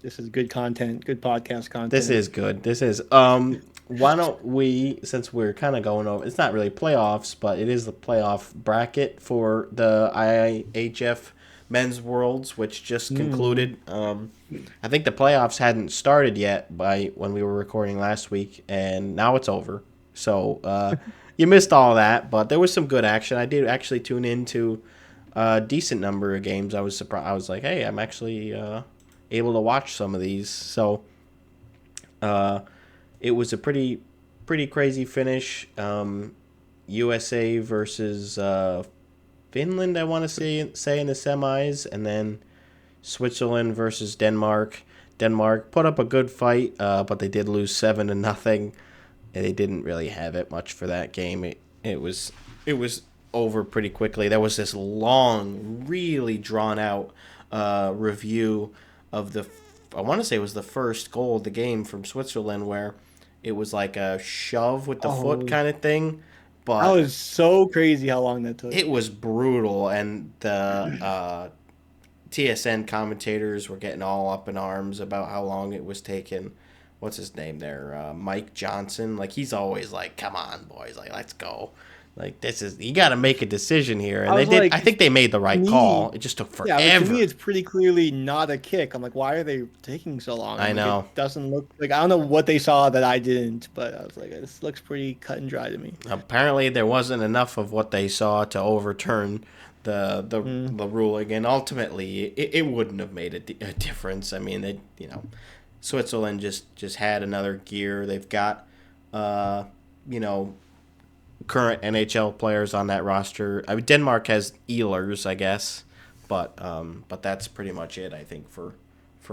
This is good content. Good podcast content. This is good. This is. Why don't we, since we're kind of going over, it's not really playoffs, but it is the playoff bracket for the IHF Men's Worlds, which just concluded. I think the playoffs hadn't started yet by when we were recording last week, and now it's over. So you missed all that, but there was some good action. I did actually tune into a decent number of games. I was surprised. I was like, hey, I'm actually able to watch some of these. So it was a pretty crazy finish. USA versus Finland, I want to say in the semis, and then Switzerland versus Denmark. Denmark put up a good fight, but they did lose 7-0. And they didn't really have it much for that game. It was over pretty quickly. There was this long, really drawn out review of I want to say it was the first goal of the game from Switzerland, where it was like a shove with the foot kind of thing. That But was so crazy how long that took. it was brutal, and the TSN commentators were getting all up in arms about how long it was taking. What's his name there? Mike Johnson. Like, he's always like, "Come on, boys! Like, let's go! Like, you got to make a decision here." And they did. Like, I think they made the right call. It just took forever. Yeah, to me, it's pretty clearly not a kick. I'm like, why are they taking so long? I know. It doesn't look like, I don't know what they saw that I didn't, but I was like, this looks pretty cut and dry to me. Apparently, there wasn't enough of what they saw to overturn the ruling, and ultimately, it wouldn't have made a difference. I mean, Switzerland just had another gear. They've got, current NHL players on that roster. I mean, Denmark has Ehlers, I guess, but that's pretty much it, I think, for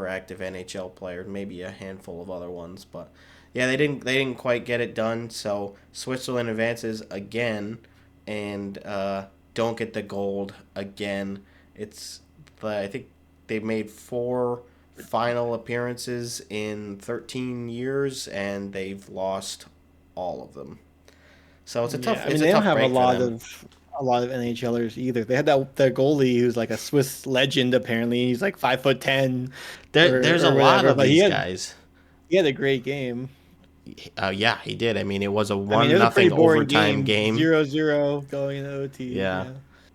active NHL players. Maybe a handful of other ones, but yeah, they didn't quite get it done. So Switzerland advances again, and don't get the gold again. I think they've made 4 final appearances in 13 years, and they've lost all of them. So it's a tough. They don't have a lot of NHLers either. They had that goalie who's like a Swiss legend. Apparently, he's like 5'10". There's a lot of these guys. He had a great game. Yeah, he did. I mean, it was a 1-0 overtime game. 0-0 going into OT. Yeah,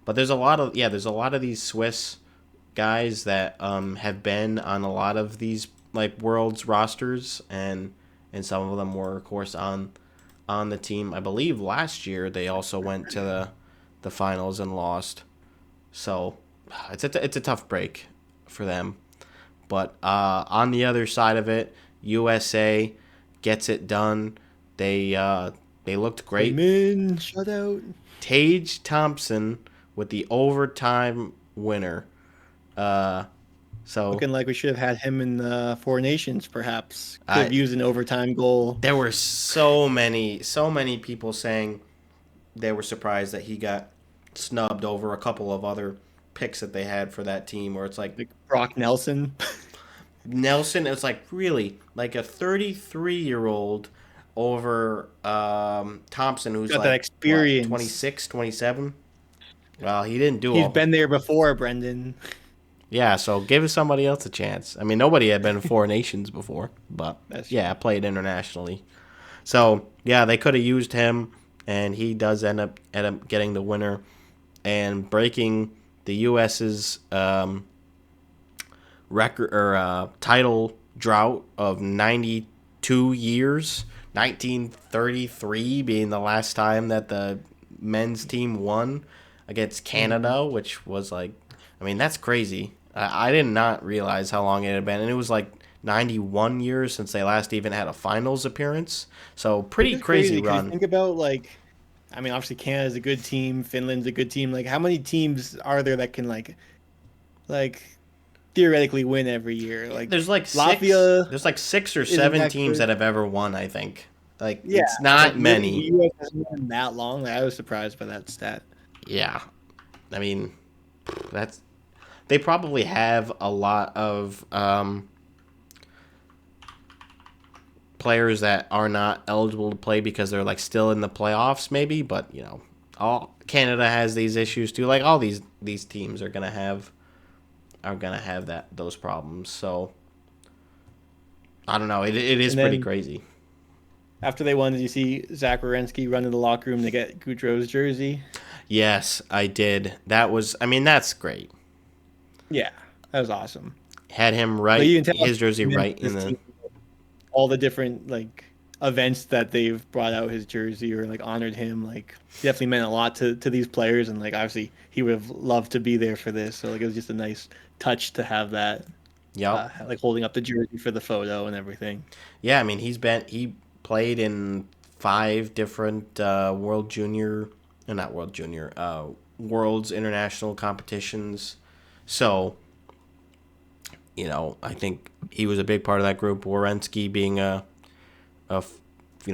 but there's a lot of these Swiss guys that have been on a lot of these like world's rosters, and some of them were, of course, on the team. I believe last year they also went to the finals and lost. So it's a tough break for them. But on the other side of it, USA gets it done. They looked great. Men shutout. Tage Thompson with the overtime winner. So looking like we should have had him in the Four Nations, perhaps. Could have used an overtime goal. There were so many people saying they were surprised that he got snubbed over a couple of other picks that they had for that team, where it's like Brock Nelson. It's like, really, like a 33-year-old over Thompson, who's got like that experience. 26, 27. Well, he didn't do. He's been there before, Brendan. Yeah, so give somebody else a chance. I mean, nobody had been in Four Nations before, but played internationally. So yeah, they could have used him, and he does end up getting the winner and breaking the U.S.'s record or title drought of 92 years. 1933 being the last time that the men's team won against Canada, which was like, I mean, that's crazy. I did not realize how long it had been, and it was like 91 years since they last even had a finals appearance. So pretty crazy run. Think about, like, I mean, obviously Canada's a good team, Finland's a good team. Like, how many teams are there that can like theoretically win every year? Like, there's like Latvia. There's like 6 or 7 teams that have ever won, I think. Like, it's not many. The US hasn't been that long. Like, I was surprised by that stat. Yeah, I mean, they probably have a lot of players that are not eligible to play because they're like still in the playoffs, maybe. But all Canada has these issues too. Like, all these teams are gonna have those problems. So I don't know. It is pretty crazy. After they won, did you see Zach Werenski run to the locker room to get Goudreau's jersey? Yes, I did. That's great. Yeah, that was awesome. Had him his jersey right in the all the different like events that they've brought out his jersey or like honored him. Like, definitely meant a lot to these players, and like obviously he would have loved to be there for this. So like it was just a nice touch to have that. Yeah, like holding up the jersey for the photo and everything. Yeah, I mean he played in 5 different World's international competitions. So, I think he was a big part of that group. Werenski being a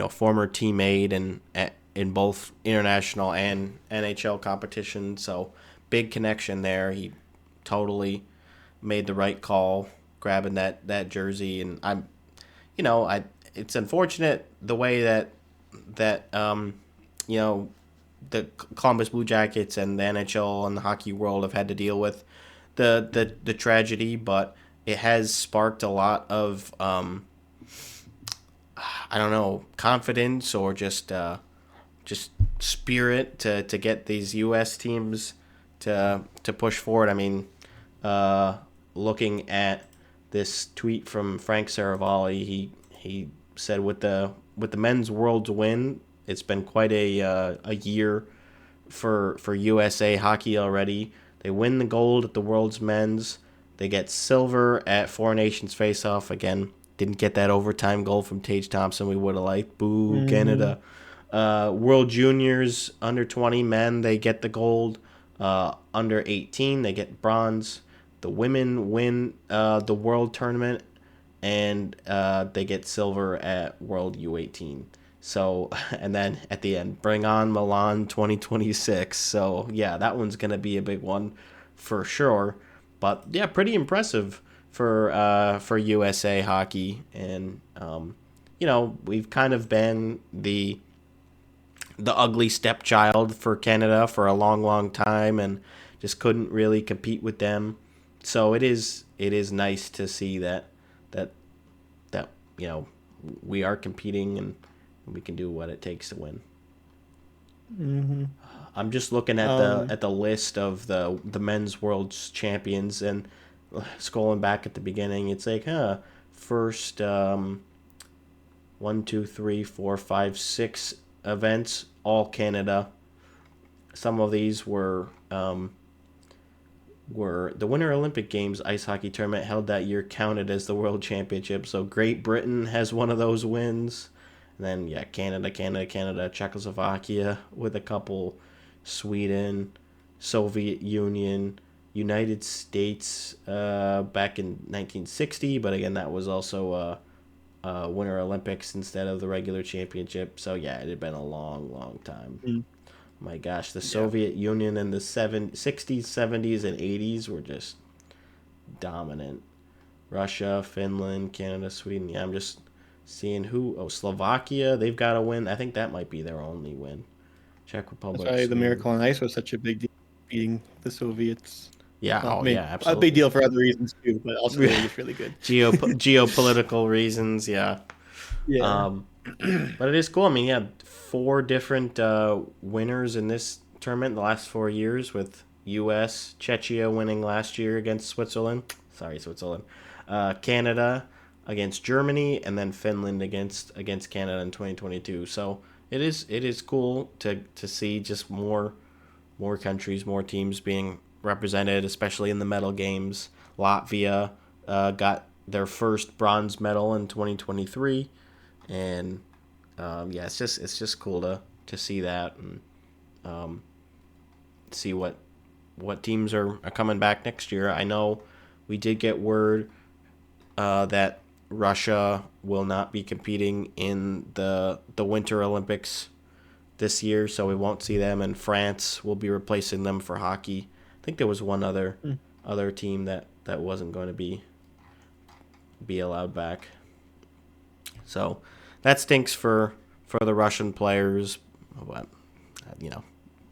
former teammate in both international and NHL competition. So big connection there. He totally made the right call grabbing that jersey, and it's unfortunate the way that the Columbus Blue Jackets and the NHL and the hockey world have had to deal with the tragedy, but it has sparked a lot of I don't know, confidence or just spirit to get these U.S. teams to push forward. I mean, looking at this tweet from Frank Saravalli, he said with the men's World's win, it's been quite a year for USA hockey already. They win the gold at the World's men's. They get silver at Four Nations Face-Off. Again, didn't get that overtime goal from Tage Thompson we would have liked. Boo, Canada. World Juniors under 20 men, they get the gold. Under 18, they get bronze. The women win the World Tournament, and they get silver at World U18. So, and then at the end, bring on Milan 2026. So, yeah, that one's going to be a big one for sure. But, yeah, pretty impressive for USA hockey. And, we've kind of been the ugly stepchild for Canada for a long, long time and just couldn't really compete with them. So it is nice to see that we are competing and we can do what it takes to win. Mm-hmm. I'm just looking at the list of the men's world champions and scrolling back at the beginning. It's like, first 1, 2, 3, 4, 5, 6 events, all Canada. Some of these were the Winter Olympic Games ice hockey tournament held that year counted as the World Championship. So Great Britain has one of those wins. And then, yeah, Canada, Czechoslovakia with a couple, Sweden, Soviet Union, United States back in 1960. But again, that was also Winter Olympics instead of the regular championship. So, yeah, it had been a long, long time. My gosh, the Soviet Union in the 60s, 70s, and 80s were just dominant. Russia, Finland, Canada, Sweden. Yeah, I'm just seeing who. Oh, Slovakia, they've got a win. I think that might be their only win. Czech Republic. That's why the Sweden. Miracle on Ice was such a big deal, beating the Soviets. Yeah, Well, absolutely. A big deal for other reasons too, but also they were just really good. Geopolitical reasons, yeah. Yeah. But it is cool. I mean, yeah, 4 different winners in this tournament the last 4 years, with U.S. Czechia winning last year against Switzerland. Sorry, Switzerland. Canada against Germany, and then Finland against Canada in 2022. So it is cool to see just more countries, more teams being represented, especially in the medal games. Latvia got their first bronze medal in 2023, and it's just cool to see that and see what teams are coming back next year. I know we did get word that Russia will not be competing in the Winter Olympics this year, so we won't see them, and France will be replacing them for hockey. I think there was one other team that wasn't going to be allowed back. So that stinks for the Russian players. But,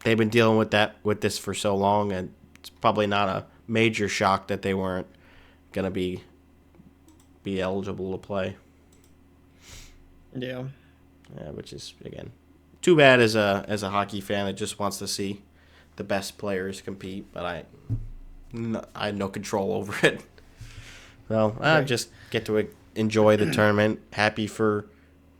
they've been dealing with this for so long, and it's probably not a major shock that they weren't going to be eligible to play. Yeah. Yeah, which is, again, too bad as a hockey fan that just wants to see the best players compete, but I had no control over it. So I just get to enjoy the tournament. Happy for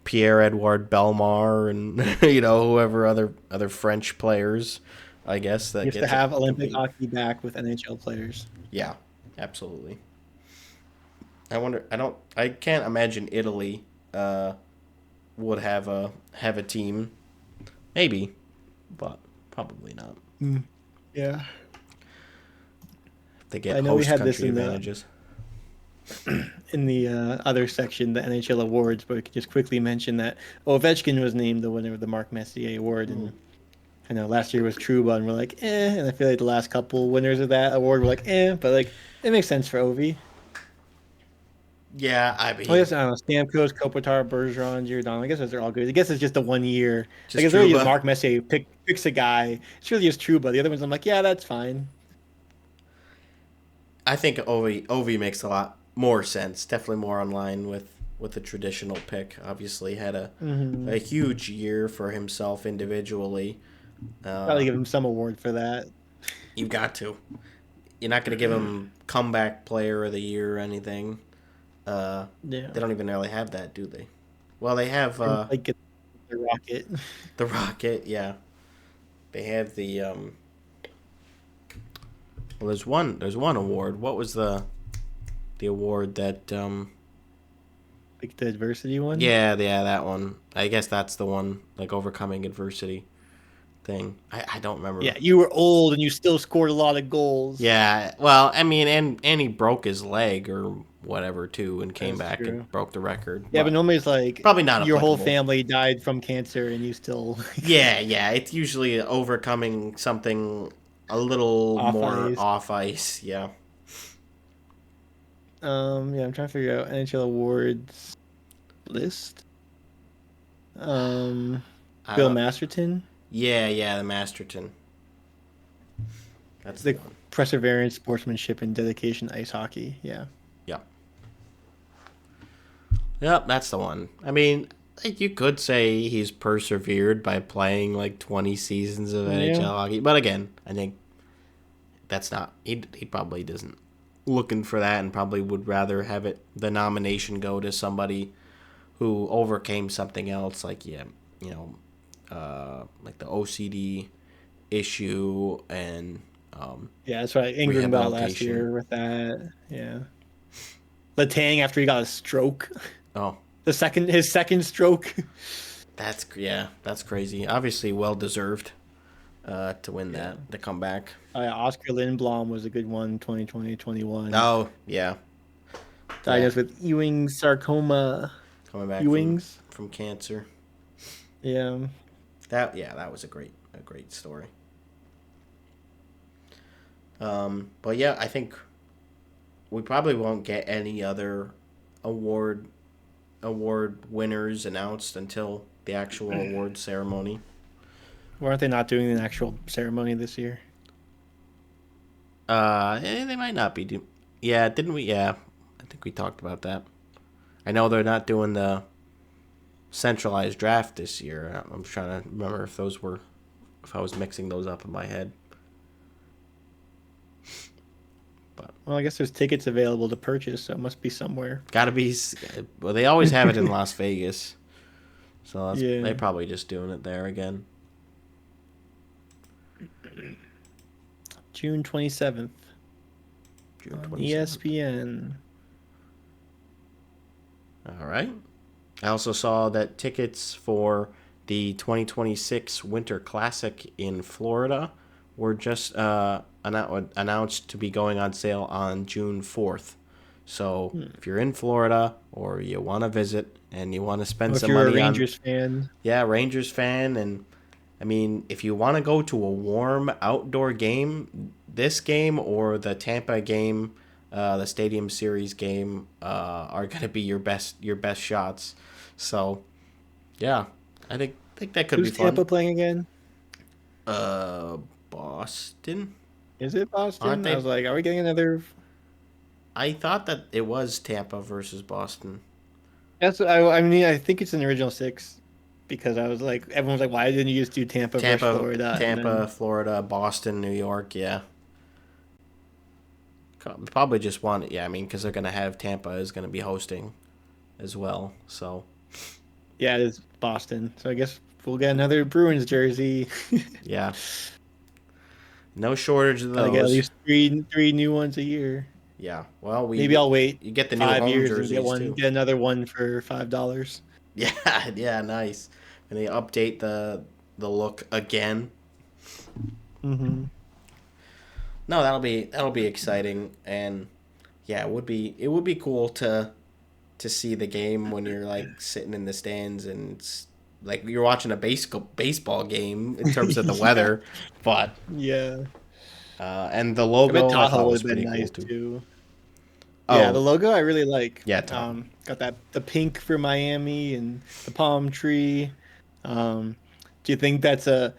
Pierre-Edouard Bellemare and whoever other French players, I guess, that Used get to have to Olympic compete. hockey back with NHL players. Yeah, absolutely. I can't imagine Italy would have a team. Maybe, but probably not. Yeah. They get I know we host had this country in advantages. in the other section, the NHL awards, but we could just quickly mention that Ovechkin was named the winner of the Mark Messier Award, and I know last year was Trouba, and we're like, and I feel like the last couple winners of that award were like, but like it makes sense for Ovi. Yeah, I I mean, guess I don't know, Stamkos, Kopitar, Bergeron, Giordano. I guess those are all good. I guess it's just a 1 year. Like just it's really just Trouba. Mark Messier picks a guy. It's really just Trouba. The other ones, I'm like, yeah, that's fine. I think Ovi makes a lot more sense. Definitely more in line with the traditional pick. Obviously, had a huge year for himself individually. Probably give him some award for that. You've got to. You're not going to give him comeback player of the year or anything. Yeah, They don't even really have that, do they? Well, they have like get the Rocket. the Rocket. Yeah, they have the. Well, there's one award. What was the award that? Like the adversity one. Yeah, that one. I guess that's the one, like overcoming adversity thing. I don't remember. Yeah, you were old and you still scored a lot of goals. Yeah, well, I mean, and he broke his leg or whatever too, and came That's back true. and broke the record. Yeah, but normally it's like probably not your whole applicable. family died from cancer and you still. Yeah, it's usually overcoming something a little Off more ice. off ice. Yeah. Yeah, I'm trying to figure out NHL awards list. Bill Masterton. Yeah, the Masterton. That's The the one. perseverance, sportsmanship, and dedication to ice hockey. Yeah. Yep, that's the one. I mean, like, you could say he's persevered by playing like 20 seasons of NHL hockey, but again, I think that's not. He probably doesn't looking for that, and probably would rather have the nomination go to somebody who overcame something else, like like the OCD issue and Yeah, that's right. Ingram got last rehabilitation. year with that. Yeah. Letang after he got a stroke. Oh, His second stroke. that's crazy. Obviously, well deserved to win that the comeback. Oscar Lindblom was a good one, 2020-21. Oh yeah, Diagnosed with Ewing sarcoma. coming back Ewing's. from cancer. Yeah. That was a great story. But yeah, I think we probably won't get any other award winners announced until the actual award ceremony. Why aren't they not doing an actual ceremony this year? They might not be. Yeah, didn't we? Yeah, I think we talked about that. I know they're not doing the centralized draft this year. I'm trying to remember if I was mixing those up in my head. Well, I guess there's tickets available to purchase, so it must be somewhere. Gotta be. Well, they always have it in Las Vegas, so they're probably just doing it there again. June 27th. June On 27th. ESPN. All right. I also saw that tickets for the 2026 Winter Classic in Florida were just announced to be going on sale on June 4th. So if you're in Florida or you want to visit and you want to spend some money if you're a Rangers fan. Yeah, Rangers fan. And I mean, if you want to go to a warm outdoor game, this game or the Tampa game, the Stadium Series game, are going to be your best shots. So, yeah, I think that could Who's be fun. Tampa playing again? Boston. Is it Boston? Aren't they? I was like, are we getting another? I thought that it was Tampa versus Boston. I mean, I think it's an original six because I was like, everyone's like, why didn't you just do Tampa versus Florida? Tampa, Florida, Boston, New York. Yeah. Probably just want it. Yeah, I mean, because they're going to have Tampa is going to be hosting as well. So. Yeah, it is Boston. So I guess we'll get another Bruins jersey. Yeah. No shortage of those. I get at least three new ones a year. Yeah. Well, maybe I'll wait. You get the new 5 home years jerseys and get another one for $5. Yeah, nice. And they update the look again. Mm-hmm. No, that'll be exciting, and yeah, it would be cool to see the game when you're like sitting in the stands and it's like you're watching a baseball game in terms of the Yeah. weather, but Yeah. and the I bet logo I Tahoe thought would was have been pretty cool nice too. too. Yeah, the Oh logo I really like. yeah, Tahoe. Got the pink for Miami and the palm tree. Um, do you think that's a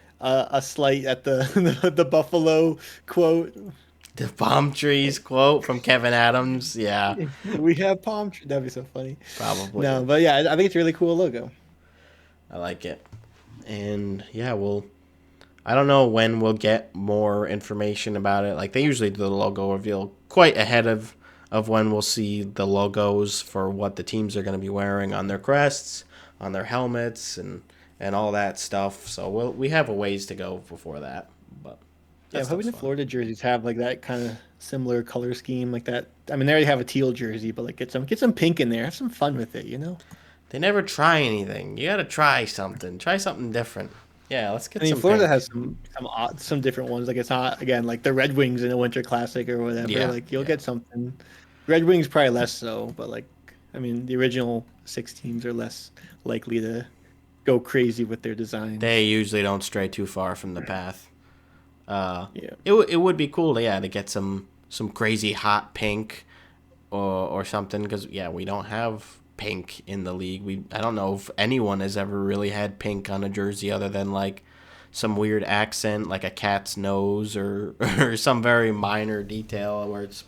slight at the the Buffalo quote? The palm trees quote from Kevin Adams. Yeah, We have palm tree. That'd be so funny. probably. No, but yeah, I think it's a really cool logo. I like it. And yeah, I don't know when we'll get more information about it. Like they usually do the logo reveal quite ahead of when we'll see the logos for what the teams are going to be wearing on their crests, on their helmets, and all that stuff. So we have a ways to go before that. But Yeah, that I'm hoping stuff's the fun. Florida jerseys have like that kind of similar color scheme like that. I mean, they already have a teal jersey, but like get some pink in there. Have some fun with it, you know? They never try anything. You got to try something. Try something different. Yeah, let's I get mean, some Florida pink. has some different ones. Like it's not again like the Red Wings in a Winter Classic or whatever. Yeah, Like you'll yeah. get something. Red Wings probably less so, but like I mean, the original six teams are less likely to go crazy with their They designs. usually don't stray too far from the path. Yeah, It would be cool to get some crazy hot pink or something because yeah we don't have pink in the league. I don't know if anyone has ever really had pink on a jersey other than like some weird accent like a cat's nose or or some very minor detail where it's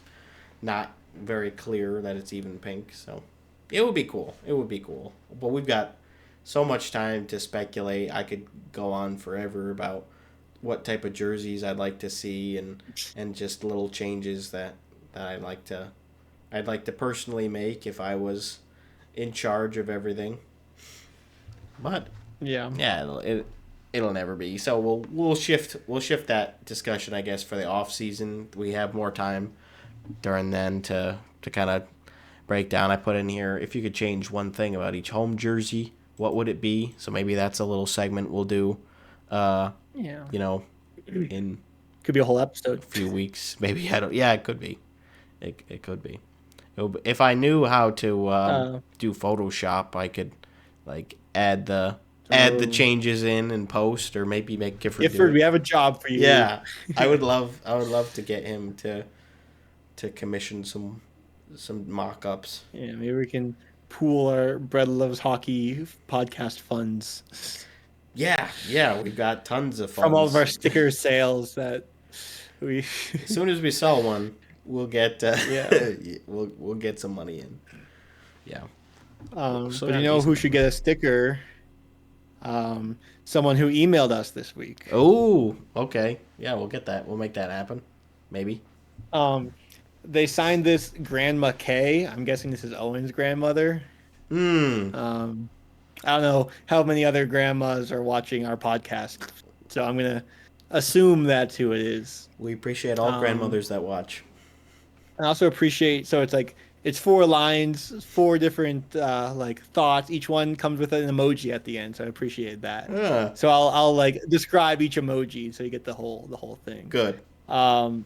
not very clear that it's even pink. So it would be cool. It would be cool. But we've got so much time to speculate. I could go on forever about what type of jerseys I'd like to see and just little changes that I'd like to personally make if I was in charge of everything. But yeah. yeah, it'll never be. So we'll shift that discussion I guess for the off season. We have more time during then to kind of break down. I put in here if you could change one thing about each home jersey, what would it be? So maybe that's a little segment we'll do. Uh, Yeah. you know, in Could be a whole a episode. few weeks. Maybe I don't. Yeah, it could be. It could be. If I knew how to Uh, do Photoshop, I could like add the so changes in and post, or maybe make Gifford do Gifford, it. we have a job for you. Yeah, I would love to get him to commission some mock-ups. Yeah, maybe we can pool our Bread Loves Hockey podcast funds Yeah, yeah, we've got tons of from all of our funds. sticker sales that we. As soon as we sell one, we'll get Yeah. we'll get some money in. Yeah. So But you got know who decent should get a sticker? Someone who emailed us this week. Oh, okay. Yeah, we'll get that. We'll make that happen. Maybe. Um, they signed this Grandma Kay. I'm guessing this is Owen's grandmother. Hmm. Um, I don't know how many other grandmas are watching our podcast, so I'm gonna assume that's who it is. We appreciate all Um, grandmothers that watch. I also appreciate so it's like it's four lines, four different like thoughts. Each one comes with an emoji at the end, so I appreciate that. Ah, So I'll like describe each emoji so you get the whole thing. good. Um,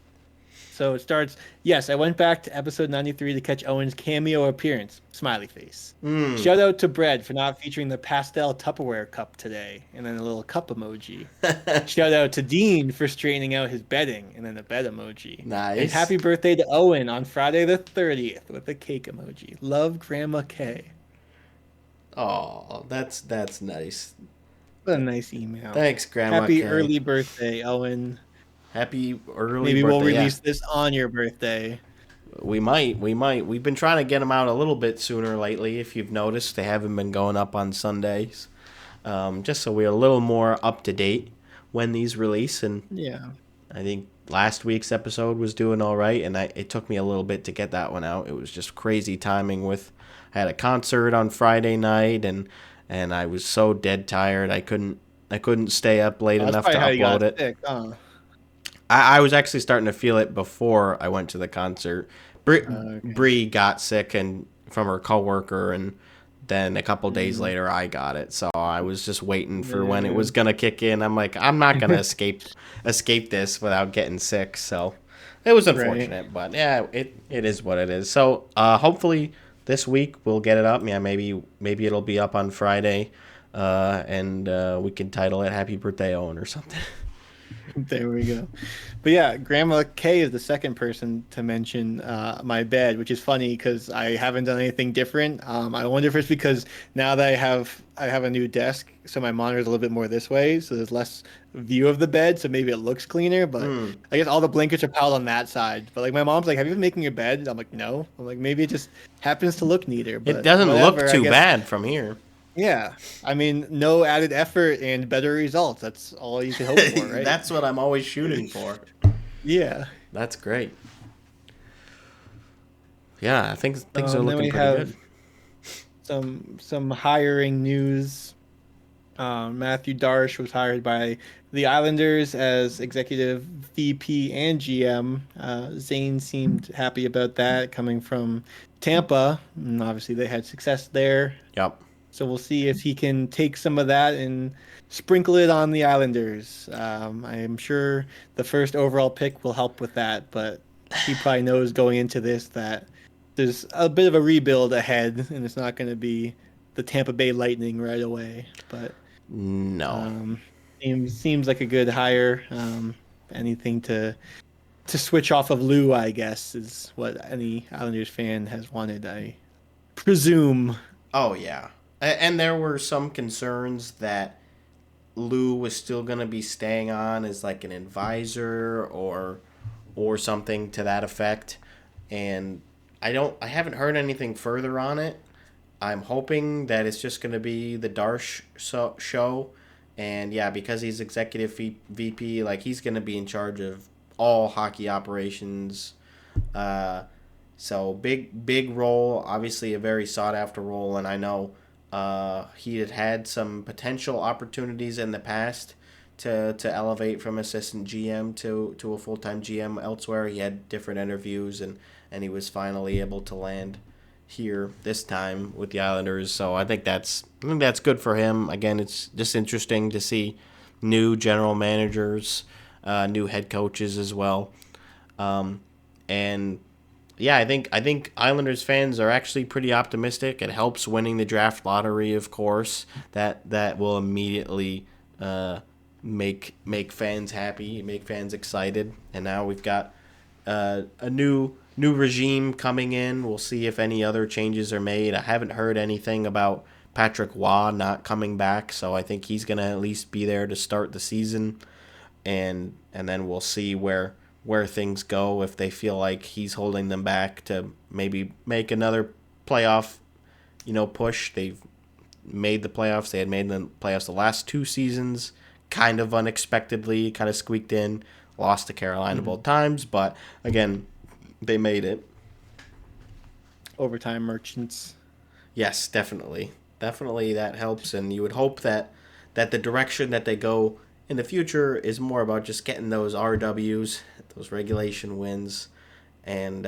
so it starts. Yes, I went back to episode 93 to catch Owen's cameo appearance. Smiley face. Hmm. Shout out to Bread for not featuring the pastel Tupperware cup today, and then a little cup emoji. Shout out to Dean for straightening out his bedding, and then a bed emoji. Nice. And happy birthday to Owen on Friday the 30th with a cake emoji. Love, Grandma K. Oh, that's nice. What a nice email. Thanks, Grandma Happy Kay. early birthday, Owen. Happy early Maybe birthday. we'll Yeah. release this on your birthday. We might. We might. We've been trying to get them out a little bit sooner lately. If you've noticed, they haven't been going up on Sundays. Just so we're a little more up to date when these release. And Yeah. I think last week's episode was doing all right, and it took me a little bit to get that one out. It was just crazy timing with I had a concert on Friday night, and I was so dead tired. I couldn't stay up late That's enough probably to how you upload got it. sick. Huh? I was actually starting to feel it before I went to the concert. Okay. Bree got sick and from her coworker, and then a couple days Mm. later I got it. So I was just waiting for when it Yeah. was gonna kick in. I'm like, I'm not gonna escape this without getting sick. So It was Right. unfortunate, but yeah, it is what it is. So hopefully this week we'll get it up. Yeah, maybe it'll be up on Friday, and we can title it "Happy Birthday, Owen" or something. There we go. But yeah, Grandma Kay is the second person to mention my bed, which is funny because I haven't done anything different. I wonder if it's because now that I have a new desk, so my monitor is a little bit more this way, so there's less view of the bed, so maybe it looks cleaner. But Hmm. I guess all the blankets are piled on that side. But like my mom's like, "Have you been making your bed?" I'm like, "No." I'm like, maybe it just happens to look neater. It But doesn't look whatever. I too guess bad from here. yeah. I mean, no added effort and better results. That's all you can hope for, right? That's what I'm always shooting for. Yeah. That's great. Yeah, I think things are Then looking we pretty good. have some hiring news. Matthew Darche was hired by the Islanders as executive VP and GM. Zane seemed happy about that, coming from Tampa, and obviously they had success there. Yep. So we'll see if he can take some of that and sprinkle it on the Islanders. I am sure the first overall pick will help with that, but he probably knows going into this that there's a bit of a rebuild ahead, and it's not going to be the Tampa Bay Lightning right away. But No. um, seems like a good hire. Anything to switch off of Lou, I guess, is what any Islanders fan has wanted. I presume. Oh yeah. And there were some concerns that Lou was still going to be staying on as like an advisor or something to that effect. And I haven't heard anything further on it. I'm hoping that it's just going to be the Darche show. And yeah, because he's executive VP, like he's going to be in charge of all hockey operations. Uh, so big role, obviously a very sought after role, and I know he had some potential opportunities in the past to elevate from assistant GM to a full time GM elsewhere. He had different interviews and he was finally able to land here this time with the Islanders. So I think that's good for him. Again, it's just interesting to see new general managers, new head coaches as well, and yeah, I think Islanders fans are actually pretty optimistic. It helps winning the draft lottery, of course. That will immediately make fans happy, make fans excited. And now we've got a new regime coming in. We'll see if any other changes are made. I haven't heard anything about Patrick Waugh not coming back, so I think he's gonna at least be there to start the season, and then we'll see where things go if they feel like he's holding them back to maybe make another playoff, push. They've made the playoffs. They had made the playoffs the last two seasons, kind of unexpectedly, kind of squeaked in, lost to Carolina both times, but again, they made it. Overtime merchants. Yes, definitely. Definitely that helps, and you would hope that the direction that they go in the future is more about just getting those RWs, those regulation wins, and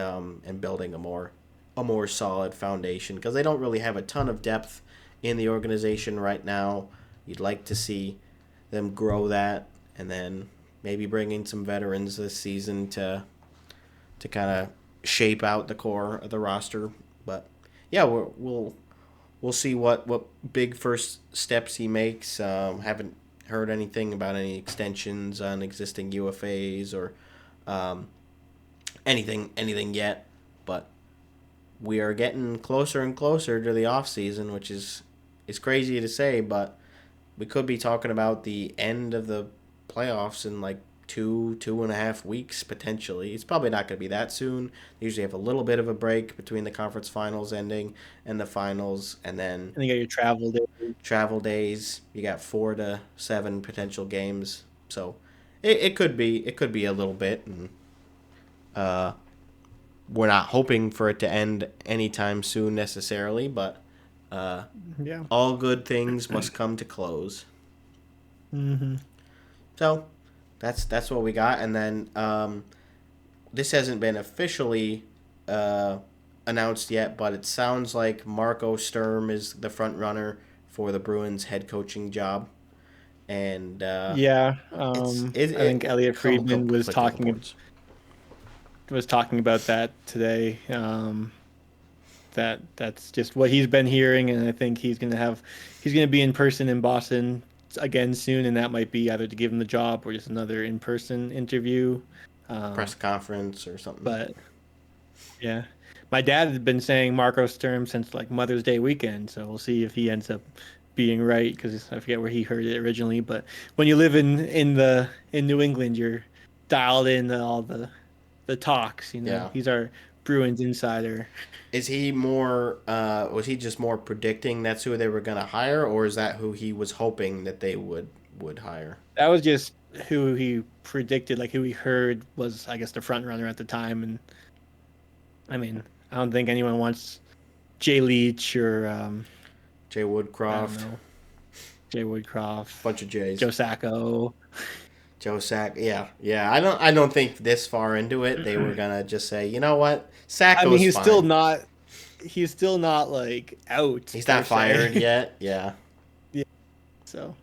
building a more solid foundation because they don't really have a ton of depth in the organization right now. You'd like to see them grow that, and then maybe bring in some veterans this season to kind of shape out the core of the roster. But yeah, we'll see what big first steps he makes. Haven't heard anything about any extensions on existing UFAs or anything yet, but we are getting closer and closer to the off season, which is crazy to say, but we could be talking about the end of the playoffs in like 2.5 weeks potentially. It's probably not going to be that soon. They usually have a little bit of a break between the conference finals ending and the finals, and then And you got your travel day. travel days. You got 4 to 7 potential games, so it could be a little bit, and uh, we're not hoping for it to end anytime soon necessarily, but Yeah. all good things must come to close. Hmm. So that's what we got, and then this hasn't been officially announced yet, but it sounds like Marco Sturm is the front runner for the Bruins head coaching job, and Yeah. it's I think Elliot couple Friedman was conflicting talking. reports. was talking about that today. That's just what he's been hearing, and I think he's gonna be in person in Boston again soon, and that might be either to give him the job or just another in person interview. Press conference or something. But yeah, my dad had been saying Marco Sturm since like Mother's Day weekend, so we'll see if he ends up being right because I forget where he heard it originally. But when you live in New England, you're dialed in to all the talks. Yeah. He's our Bruins insider. Is he more? Was he just more predicting that's who they were going to hire, or is that who he was hoping that they would hire? That was just who he predicted, like who he heard was, I guess, the front runner at the time. And I mean, I don't think anyone wants Jay Leach or Jay I Woodcroft, don't know, Jay Woodcroft, bunch of Jays. Joe Sacco. Joe Sack, yeah. I don't think this far into it they were gonna just say, you know what, Sacco's I mean, he's fine. he's still not like out. He's not fired yet. Yeah. Yeah. So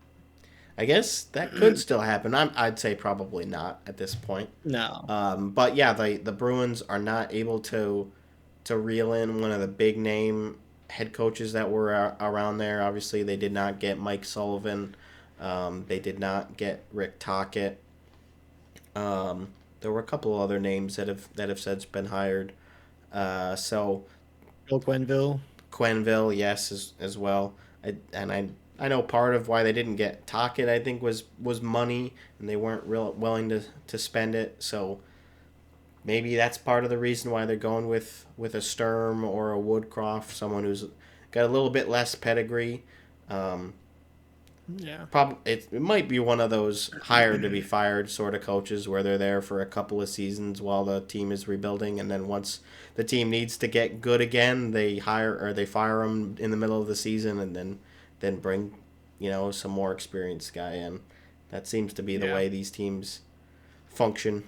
I guess that could still happen. I'd say probably not at this point. no. But yeah, the Bruins are not able to reel in one of the big name head coaches that were around there. Obviously, they did not get Mike Sullivan. They did not get Rick Tocchet. There were a couple of other names that have since been hired. So Bill Quenneville, yes, as well. I know part of why they didn't get Tocchet, I think, was money, and they weren't real willing to spend it. So maybe that's part of the reason why they're going with a Sturm or a Woodcroft, someone who's got a little bit less pedigree. Yeah. It might be one of those hired to be fired sort of coaches where they're there for a couple of seasons while the team is rebuilding, and then once the team needs to get good again, they fire them in the middle of the season, and then bring some more experienced guy in. That seems to be the way these teams function.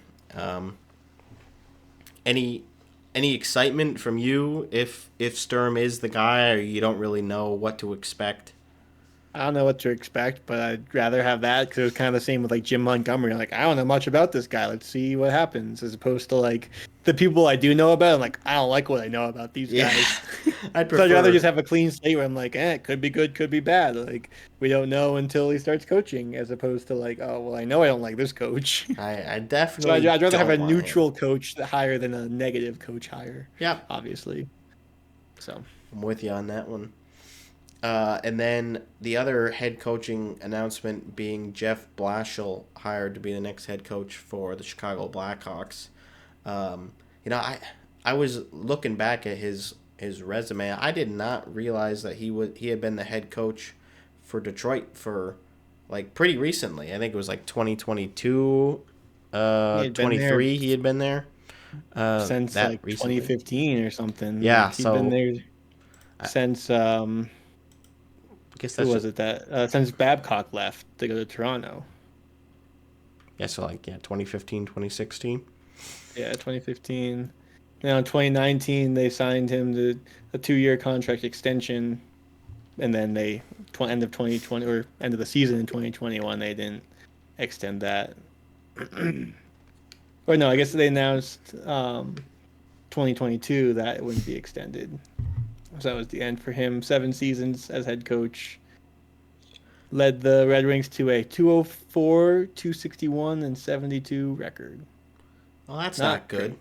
Any excitement from you if Sturm is the guy, or you don't really know what to expect? I don't know what to expect, but I'd rather have that because it was kind of the same with like Jim Montgomery. Like, I don't know much about this guy. Let's see what happens, as opposed to like the people I do know about. I'm like, I don't like what I know about these guys. I'd So I'd rather just have a clean slate where I'm like, it could be good, could be bad. Like, we don't know until he starts coaching, as opposed to like, oh, well, I know I don't like this coach. I So definitely. I'd rather have a don't want neutral coach higher than a negative coach higher. Yeah, Obviously. So I'm with you on that one. And then the other head coaching announcement being Jeff Blashill hired to be the next head coach for the Chicago Blackhawks. I was looking back at his resume. I did not realize that he had been the head coach for Detroit for like pretty recently. I think it was like 2022, 23. He had been there since that like recently. 2015 or something. Yeah, He's been there since I guess who that's was it that since Babcock left to go to Toronto. Yeah, so 2015, 2016. Yeah, 2015. Now in 2019 they signed him to a 2-year contract extension, and then end of 2020 or end of the season in 2021 they didn't extend that. Or no, I guess they announced 2022 that it wouldn't be extended. So that was the end for him. 7 seasons as head coach. Led the Red Wings to a 204, 261, and 72 record. Well, that's not good.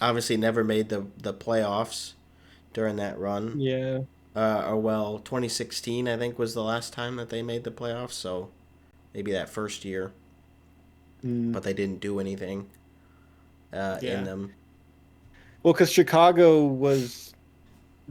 Obviously, never made the playoffs during that run. Yeah. 2016, I think, was the last time that they made the playoffs. So maybe that first year. But they didn't do anything in them. Well, because Chicago was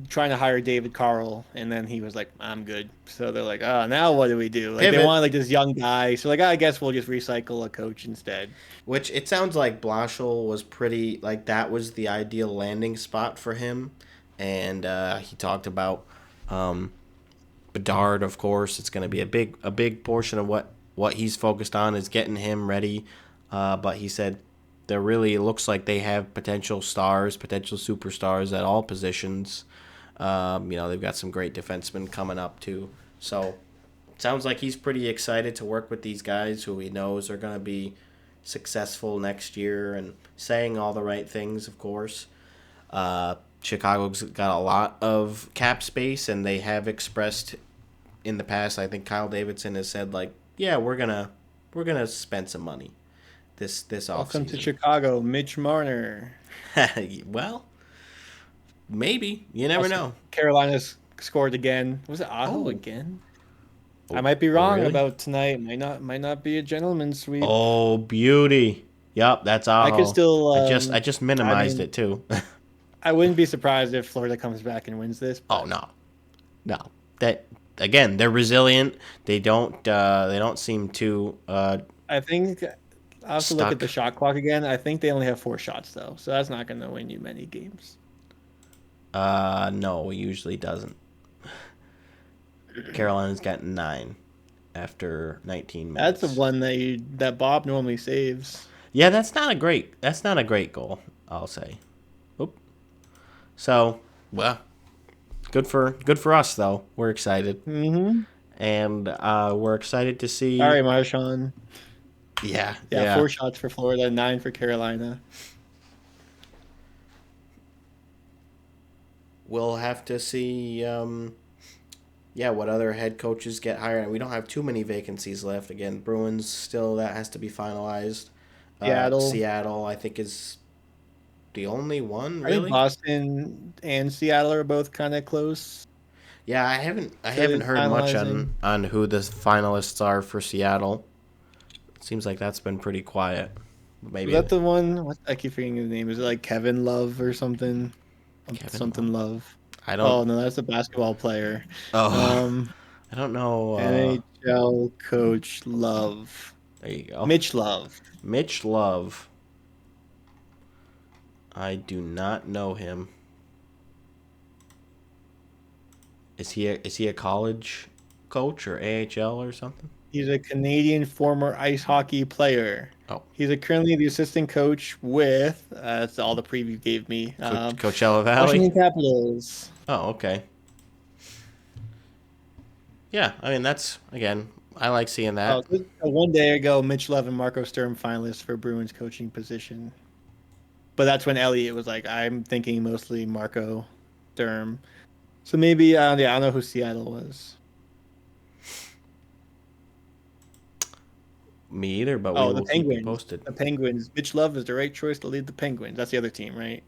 trying to hire David Carl, and then he was like, I'm good. So they're like, oh, now what do we do? Like, Pivot. they wanted like this young guy. So like, I guess we'll just recycle a coach instead. Which it sounds like Blashill was pretty, like that was the ideal landing spot for him. And he talked about Bedard, of course. It's going to be a big portion of what he's focused on is getting him ready. But he said there really looks like they have potential superstars at all positions. They've got some great defensemen coming up too. So it sounds like he's pretty excited to work with these guys who he knows are going to be successful next year and saying all the right things, of course. Chicago's got a lot of cap space, and they have expressed in the past. I think Kyle Davidson has said like, "Yeah, we're gonna spend some money this Welcome to offseason." Chicago, Mitch Marner. Well, maybe you never Also, know. Carolina's scored again. Was it Aho Oh, again? I might be wrong really? about tonight. Might not be a gentleman's sweep. Oh, beauty. Yup, that's I could Aho. still. I just I minimized mean, it too. I wouldn't be surprised if Florida comes back and wins this. Oh But no, no. That again, they're resilient. They don't seem too I think I'll have to look at the stuck. shot clock again. I think they only have 4 shots though, so that's not going to win you many games. No, it usually doesn't. Carolina's got 9 after 19 That's the minutes. one that Bob normally saves. Yeah, that's not a great goal, I'll say. Oop. So, well, good for us though. We're excited. Mm-hmm. And we're excited to All see. right, Marshawn. Yeah, Yeah, yeah. 4 shots for Florida, 9 for Carolina. We'll have to see. What other head coaches get hired? We don't have too many vacancies left. Again, Bruins still that has to be finalized. Seattle. Seattle, I think, is the only one I think really. Boston and Seattle are both kind of close Yeah, I haven't to heard much finalizing. on who the finalists are for Seattle. Seems like that's been pretty quiet. Was Maybe that the one? I keep forgetting his name. Is it like Kevin Love or something? Kevin Love. Something Love. I Oh don't. no, that's a basketball player. Oh, Um, I don't know. NHL coach Love, There you go. Mitch Love. Mitch Love. I do not know him. Is he a college coach or AHL or something? He's a Canadian former ice hockey player. Oh, He's currently the assistant coach with. That's all the preview gave me. Coachella Valley. Washington Capitals. Oh, okay. Yeah, I mean that's again. I like seeing Oh, that. one day ago, Mitch Love and Marco Sturm finalists for Bruins coaching position. But that's when Elliott was like, I'm thinking mostly Marco Sturm. So maybe, yeah, I don't know who Seattle was. Me either, but we Oh, the will keep you Penguins. posted. The Penguins. Mitch Love is the right choice to lead the Penguins. That's the other team, right?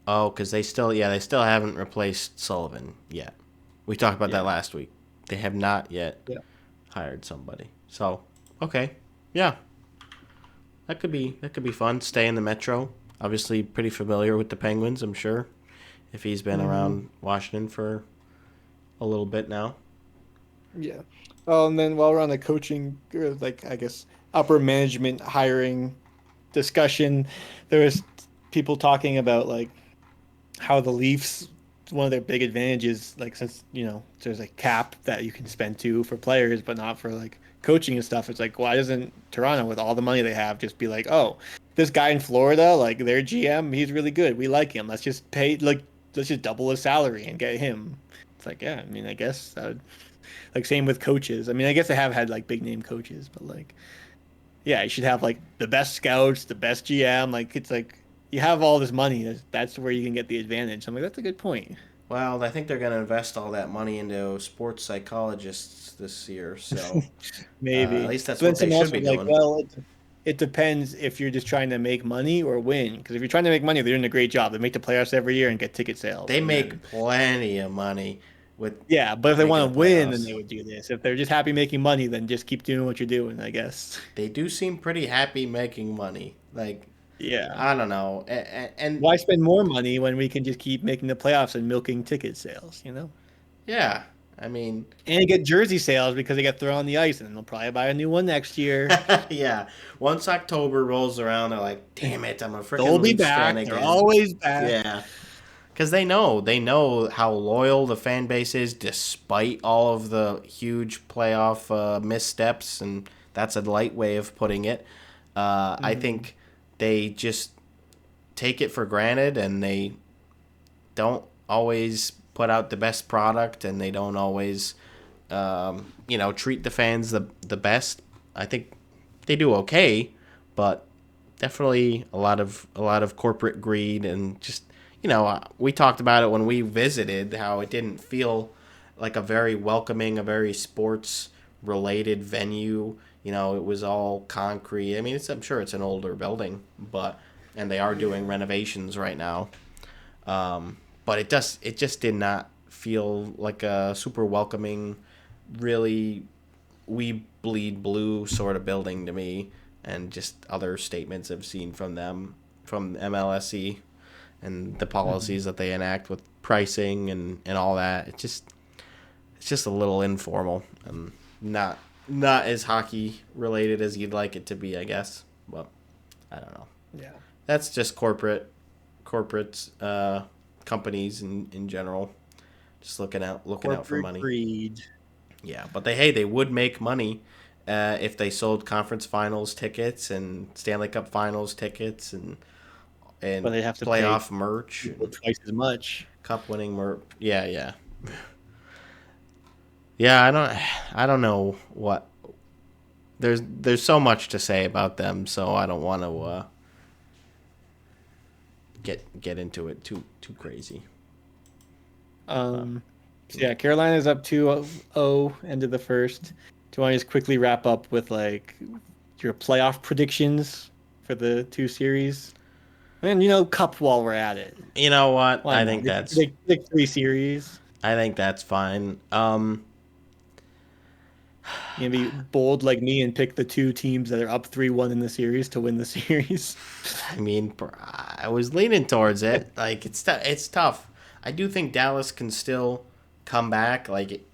Oh, because they still haven't replaced Sullivan yet. We talked about that Yeah. last week. They have not yet Yeah. hired somebody. So, okay, yeah, that could be fun. Stay in the Metro. Obviously, pretty familiar with the Penguins, I'm sure. If he's been Hmm. around Washington for a little bit now. Yeah. Oh, and then while we're on the coaching, like, I guess, upper management hiring discussion, there was people talking about, like, how the Leafs, one of their big advantages, like, since, there's a cap that you can spend to for players, but not for, like, coaching and stuff. It's like, why doesn't Toronto, with all the money they have, just be like, oh, this guy in Florida, like, their GM, he's really good. We like him. Let's just pay, like, let's just double his salary and get him. It's like, yeah, I mean, I guess that would, like, same with coaches. I mean, I guess they have had, like, big name coaches, but, like, yeah, you should have, like, the best scouts, the best GM. Like, it's like, you have all this money. That's where you can get the advantage. I'm like, that's a good point. Well, I think they're going to invest all that money into sports psychologists this year. So at Maybe. least that's But then what they someone else should be was like, doing. well, it depends if you're just trying to make money or win. Because if you're trying to make money, they're doing a great job. They make the playoffs every year and get ticket sales. They And make then, plenty of money with yeah, but if they making the want to win, then playoffs. they would do this. If they're just happy making money, then just keep doing what you're doing, I guess. They do seem pretty happy making money. Like, Yeah. I don't know. And Why spend more money when we can just keep making the playoffs and milking ticket sales? yeah, I mean, And you get jersey sales because they get thrown on the ice, and they'll probably buy a new one next year. yeah. Once October rolls around, they're like, "Damn it, I'm a They'll freaking be Leafs fan back. They're again." always back. Yeah, because they know how loyal the fan base is, despite all of the huge playoff missteps, and that's a light way of putting it. I Mhm. think they just take it for granted, and they don't always put out the best product, and they don't always, treat the fans the best. I think they do okay, but definitely a lot of corporate greed and just we talked about it when we visited how it didn't feel like a very welcoming, a very sports related venue. It was all concrete. I mean, I'm sure it's an older building, and they are doing renovations right now. But it just did not feel like a super welcoming, really we bleed blue sort of building to me, and just other statements I've seen from them from MLSE and the policies that they enact with pricing and all that. It's just a little informal and not as hockey related as you'd like it to be, I guess. But I don't know. Yeah. That's just corporate companies in general, just looking out for money. Greed. Yeah, but they would make money if they sold conference finals tickets and Stanley Cup finals tickets and But they have to playoff pay merch, twice as much. cup winning merch. Yeah. Yeah, I don't know what. There's so much to say about them, so I don't want to get into it too crazy. So yeah, Carolina's up 2-0 end of the first. Do you want to just quickly wrap up with like your playoff predictions for the two series? And cup while we're at it. You know what? Why I not? think that's Pick 3 series. I think that's fine. You can be bold like me and pick the two teams that are up 3-1 in the series to win the series. I mean, I was leaning towards it. Like it's tough. I do think Dallas can still come back. Like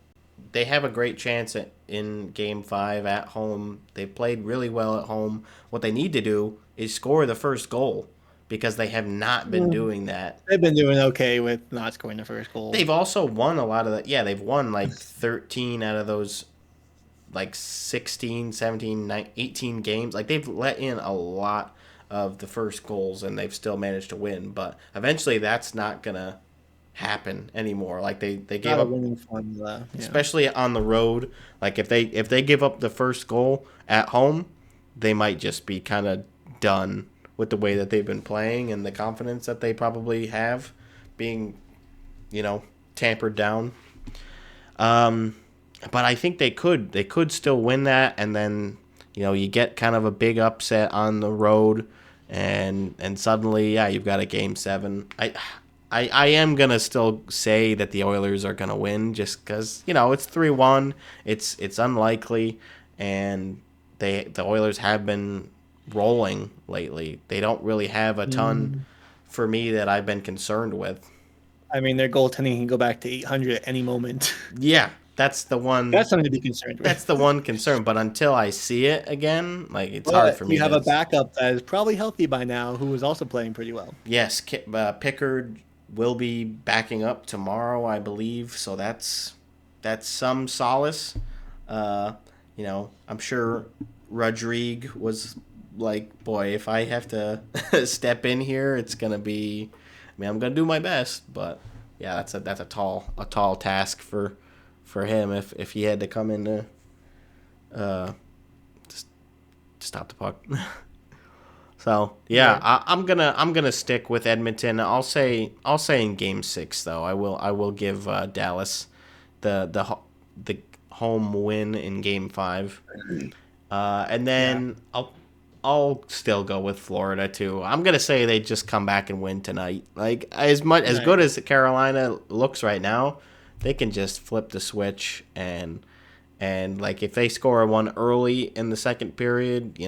they have a great chance in Game 5 at home. They played really well at home. What they need to do is score the first goal because they have not been doing that. They've been doing okay with not scoring the first goal. They've also won a lot of that. Yeah, they've won like 13 out of those like 16, 17, 19, 18 games. Like they've let in a lot of the first goals and they've still managed to win. But eventually that's not going to happen anymore. Like they gave up winning formula, especially on the road. Like if they give up the first goal at home, they might just be kind of done with the way that they've been playing and the confidence that they probably have being, tampered down. But I think they could still win that, and then you get kind of a big upset on the road, and suddenly you've got a Game 7. I am gonna still say that the Oilers are gonna win just because it's 3-1. It's unlikely, and the Oilers have been rolling lately. They don't really have a ton for me that I've been concerned with. I mean, their goaltending can go back to 800 at any moment. Yeah, that's the one. That's something to be concerned with. That's the one concern. But until I see it again, it's hard for me. You have a backup that is probably healthy by now, who is also playing pretty well. Yes, Pickard will be backing up tomorrow, I believe. So that's some solace. I'm sure Rodrigue was like, boy, if I have to step in here, it's gonna be. I'm gonna do my best, but yeah, that's a tall task for him if he had to come in to stop the puck. So yeah, I'm gonna stick with Edmonton. I'll say in Game 6 though. I will give Dallas the home win in Game 5, and then I'll still go with Florida too. I'm gonna say they just come back and win tonight. Like as good as Carolina looks right now, they can just flip the switch and like if they score one early in the second period,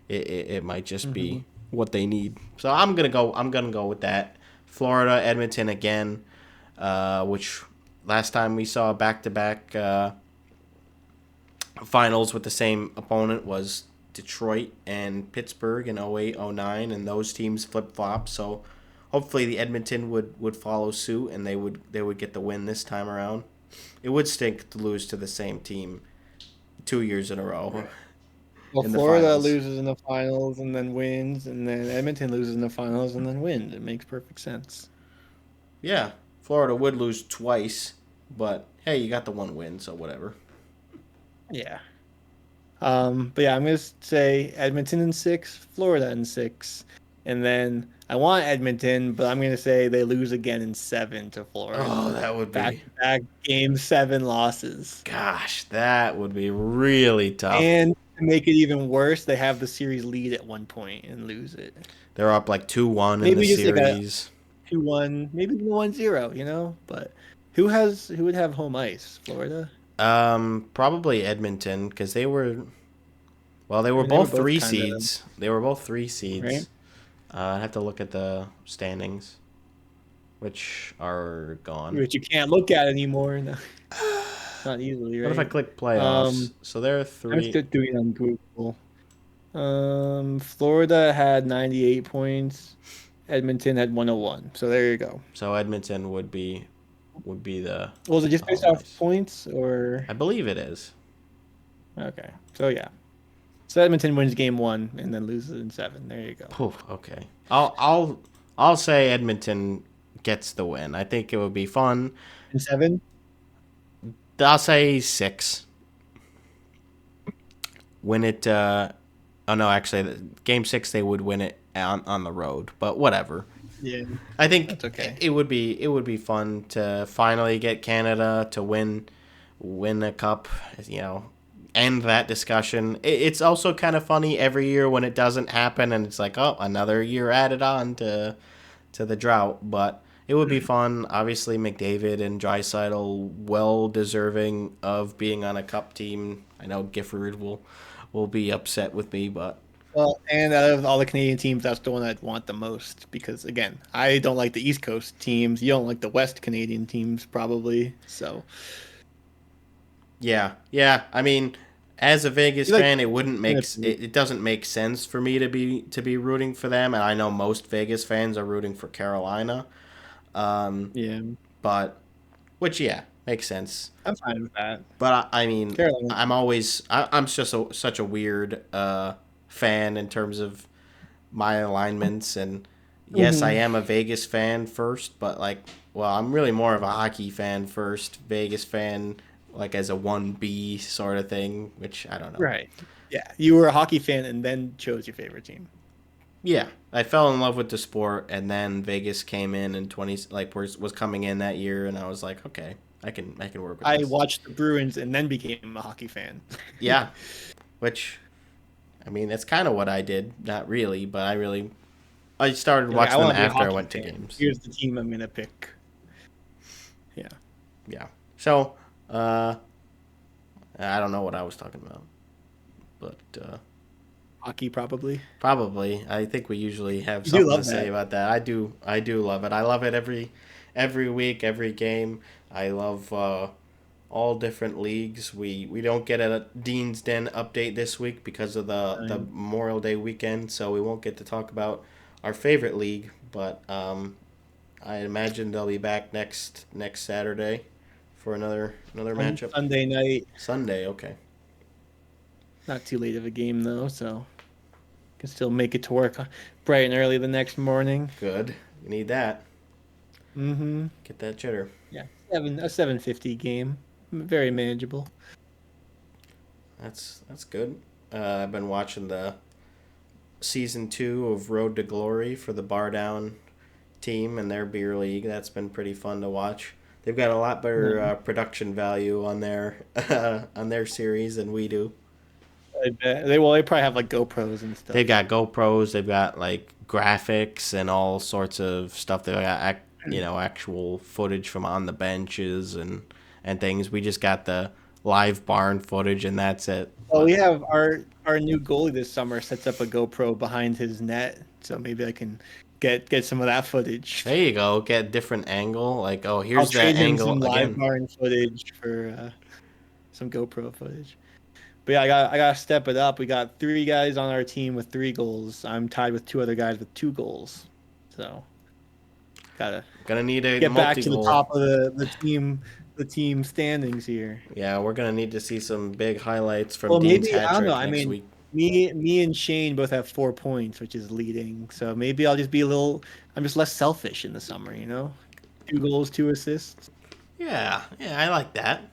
it might just be what they need. So I'm gonna go with that. Florida, Edmonton again, which last time we saw back-to-back finals with the same opponent was Detroit and Pittsburgh in 08-09, and those teams flip-flop. So hopefully the Edmonton would follow suit and they would get the win this time around. It would stink to lose to the same team 2 years in a row. Well, Florida loses in the finals and then wins, and then Edmonton loses in the finals and then wins. It makes perfect sense. Yeah, Florida would lose twice, but hey, you got the one win, so whatever. Yeah. But yeah, I'm gonna say Edmonton in 6, Florida in 6, and then I want Edmonton, but I'm gonna say they lose again in 7 to Oh, Florida. that would Back be. to back Game 7 losses. Gosh, that would be really tough. And to make it even worse, they have the series lead at one point and lose it. They're up like 2-1 in the Maybe just like a series. 2-1, maybe 1-0, But who would have home ice? Florida? Probably Edmonton because they were. Well, they I were mean, they were both both three kind of seeds. They were both three right. seeds. I have to look at the standings, which are gone. Which you can't look at anymore. No, not easily, What if I right? click playoffs? Um, So there are I'm three. still doing it on Google. Florida had 98 points. Edmonton had 101. So there you go. So Edmonton would be Was it just the based home off ice. points or I believe it is. okay? So yeah. So Edmonton wins game 1 and then loses in 7. There you go. Poof, okay. I'll say Edmonton gets the win. I think it would be fun. In 7? I'll say 6. Win it. Oh no, actually, game 6 they would win it on the road. But whatever. Yeah, I think that's okay. it would be fun to finally get Canada to win a cup. End that discussion. It's also kind of funny every year when it doesn't happen, and it's like, oh, another year added on to the drought. But it would be fun. Obviously, McDavid and Draisaitl well deserving of being on a cup team. I know Gifford will be upset with me, but Well, and out of all the Canadian teams, that's the one I'd want the most because, again, I don't like the East Coast teams. You don't like the West Canadian teams, probably. So, yeah. I mean, as a Vegas you like fan, it wouldn't make Winnipeg. it doesn't make sense for me to be rooting for them, and I know most Vegas fans are rooting for Carolina. Um, Yeah, but which makes sense. I'm fine with that. But I mean, Carolina. I'm just such a weird fan in terms of my alignments, and yes, I Hmm. am a Vegas fan first, but I'm really more of a hockey fan first, Vegas fan like as a 1B sort of thing, which I don't know. Right. Yeah, you were a hockey fan and then chose your favorite team. Yeah, I fell in love with the sport, and then Vegas came in and was coming in that year, and I was like, okay, I can work with I this. watched the Bruins and then became a hockey fan. Yeah, which I mean, that's kind of what I did. Not really, but I started You're like, I watching them want to be a after I hockey went to fan. games. Here's the team I'm gonna pick. Yeah. Yeah. So, I don't know what I was talking about, but Hockey, probably. probably I think we usually have You do something to love say that. about that. I do love it. I love it every week, every game. I love all different leagues. We don't get a Dean's Den update this week because of the Memorial Day weekend, so we won't get to talk about our favorite league. But I imagine they'll be back next Saturday for another On matchup. Sunday night. Sunday, okay. Not too late of a game, though, so can still make it to work bright and early the next morning. Good. We need that. Mm-hmm. Get that cheddar. Yeah, a 7:50 game, very manageable. That's good. I've been watching the season 2 of Road to Glory for the Bar Down team and their beer league. That's been pretty fun to watch. They've got a lot better production value on their on their series than we do. I bet. They probably have like GoPros and stuff. They've got GoPros. They've got like graphics and all sorts of stuff. They got actual footage from on the benches and things. We just got the live barn footage and that's it. Well, we have our new goalie this summer sets up a GoPro behind his net, so maybe I can get some of that footage. There you go. Get a different angle. Like, oh, I'll here's that trade him angle some live again. barn footage for some GoPro footage. But yeah, I gotta step it up. We got 3 guys on our team with 3 goals. I'm tied with 2 other guys with 2 goals. So gotta Gonna need a get back to the multi-goal. top of the team standings here. Yeah, we're gonna need to see some big highlights from Well, Dean's maybe hat I don't trick know. I next mean, week. me and Shane both have 4 points, which is leading. So maybe I'll just be a little. I'm just less selfish in the summer, 2 goals, 2 assists. Yeah, I like that.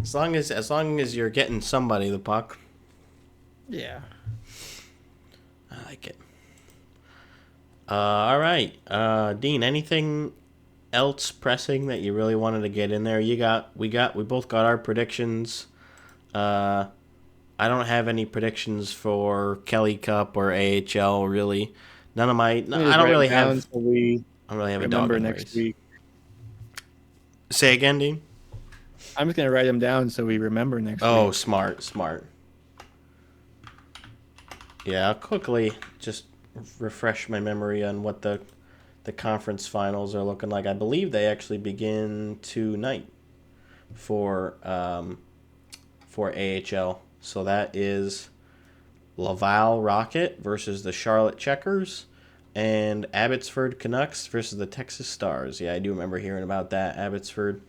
As long as you're getting somebody the puck. Yeah. I like it. All right. Dean, anything else pressing that you really wanted to get in there? We both got our predictions. I don't have any predictions for Kelly Cup or AHL really. I don't really have. So we I don't really have a dog remember in the next race. week. Say again, Dean. I'm just gonna write them down so we remember next Oh, week. smart. Yeah, I'll quickly just refresh my memory on what the conference finals are looking like. I believe they actually begin tonight for AHL. So that is Laval Rocket versus the Charlotte Checkers and Abbotsford Canucks versus the Texas Stars. Yeah, I do remember hearing about that, Abbotsford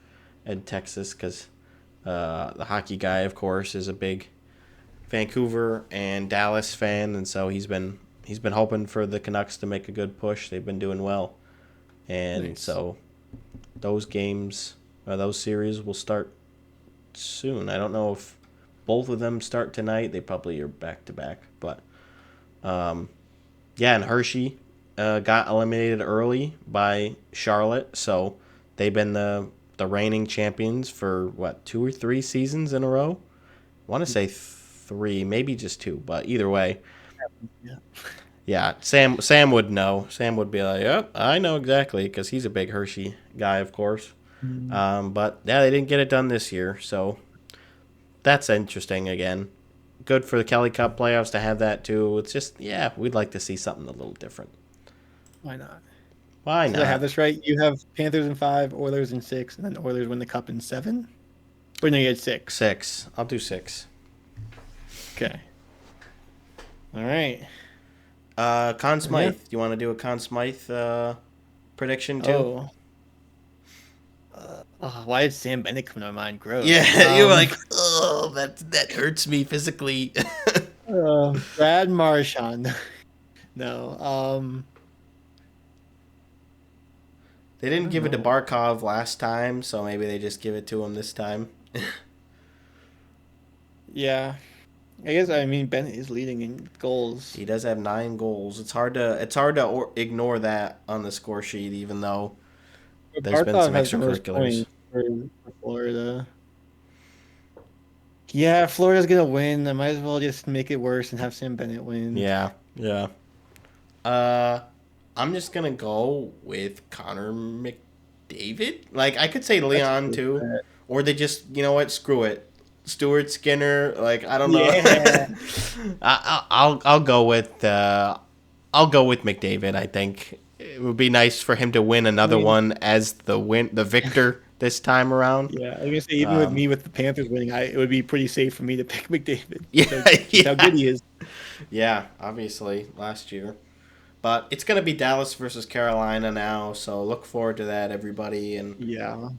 and Texas, because the hockey guy, of course, is a big Vancouver and Dallas fan, and so he's been hoping for the Canucks to make a good push. They've been doing well, and Nice. so those series will start soon. I don't know if both of them start tonight. They probably are back to back, but yeah. And Hershey got eliminated early by Charlotte, so they've been the reigning champions for 2 or 3 seasons in a row. I want to say 3, maybe just 2, but either way. Yeah, Sam would know. Sam would be like, "Yep, I know exactly," because he's a big Hershey guy, of course. But yeah, they didn't get it done this year, so that's interesting again. Good for the Kelly Cup playoffs to have that too. It's just, we'd like to see something a little different. Why not? Why Did I have not? this right? You have Panthers in 5, Oilers in 6, and then Oilers win the cup in 7? Or no, you had 6. 6. I'll do 6. Okay. All right. Conn Smythe. Yeah. You want to do a Conn Smythe prediction too? Why did Sam Bennett come to my mind? Gross. Yeah, you were like, oh, that hurts me physically. Brad Marchand. No. They didn't give it to Barkov last time, so maybe they just give it to him this time. Yeah. I mean Bennett is leading in goals. He does have 9 goals. It's hard to ignore that on the score sheet, even though there's been some Barkov has the most extracurriculars. points for Florida. Yeah, Florida's gonna win. I might as well just make it worse and have Sam Bennett win. Yeah. I'm just gonna go with Connor McDavid. Like, I could say Leon too, or they just, you know what? Screw it. Stuart Skinner. Like, I don't know. Yeah. I'll go with McDavid. I think it would be nice for him to win another one as the victor this time around. Yeah, I was gonna say even with me with the Panthers winning, it would be pretty safe for me to pick McDavid. Yeah, How good he is. Yeah, obviously last year, but it's gonna be Dallas versus Carolina now, so look forward to that, everybody. And Yeah,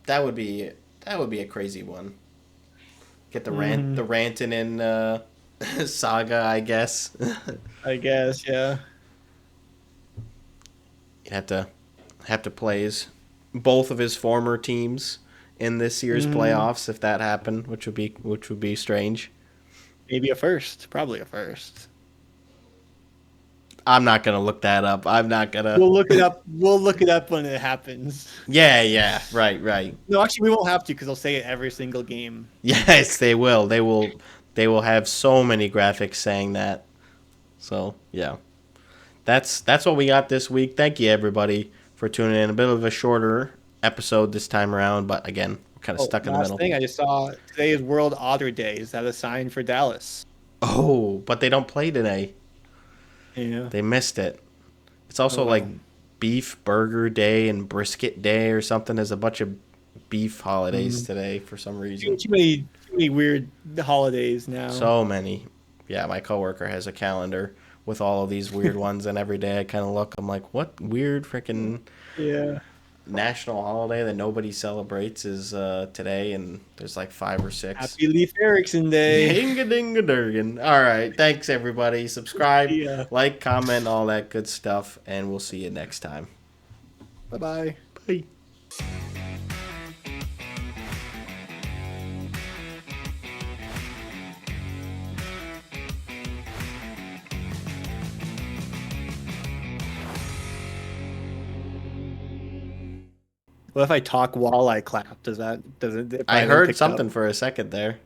that would be a crazy one. Get the ranting in saga, I guess. I guess. Yeah. You'd have to play both of his former teams in this year's playoffs if that happened, which would be strange. Maybe a first. Probably a first. I'm not gonna look that up. I'm not gonna. We'll look it up. We'll look it up when it happens. Yeah. Right. No, actually, we won't have to because they'll say it every single game. Yes, they will. They will have so many graphics saying that. So yeah, that's what we got this week. Thank you everybody for tuning in. A bit of a shorter episode this time around, but again, we're kind of stuck in the middle. Last thing I just saw today is World Otter Day. Is that a sign for Dallas? Oh, but they don't play today. Yeah. They missed it. It's also like Beef Burger Day and Brisket Day or something. There's a bunch of beef holidays today for some reason. Too many weird holidays now. So many. Yeah, my coworker has a calendar with all of these weird ones, and every day I kind of look. I'm like, what weird freaking national holiday that nobody celebrates is today? And there's like 5 or 6. Happy Leif Erikson Day. Hinga-dinga-durgan. All right. Thanks, everybody. Subscribe, like, comment, all that good stuff, and we'll see you next time. Bye-bye. Bye. What if I talk while I clap? Does it? If I haven't heard picked something up? for a second there.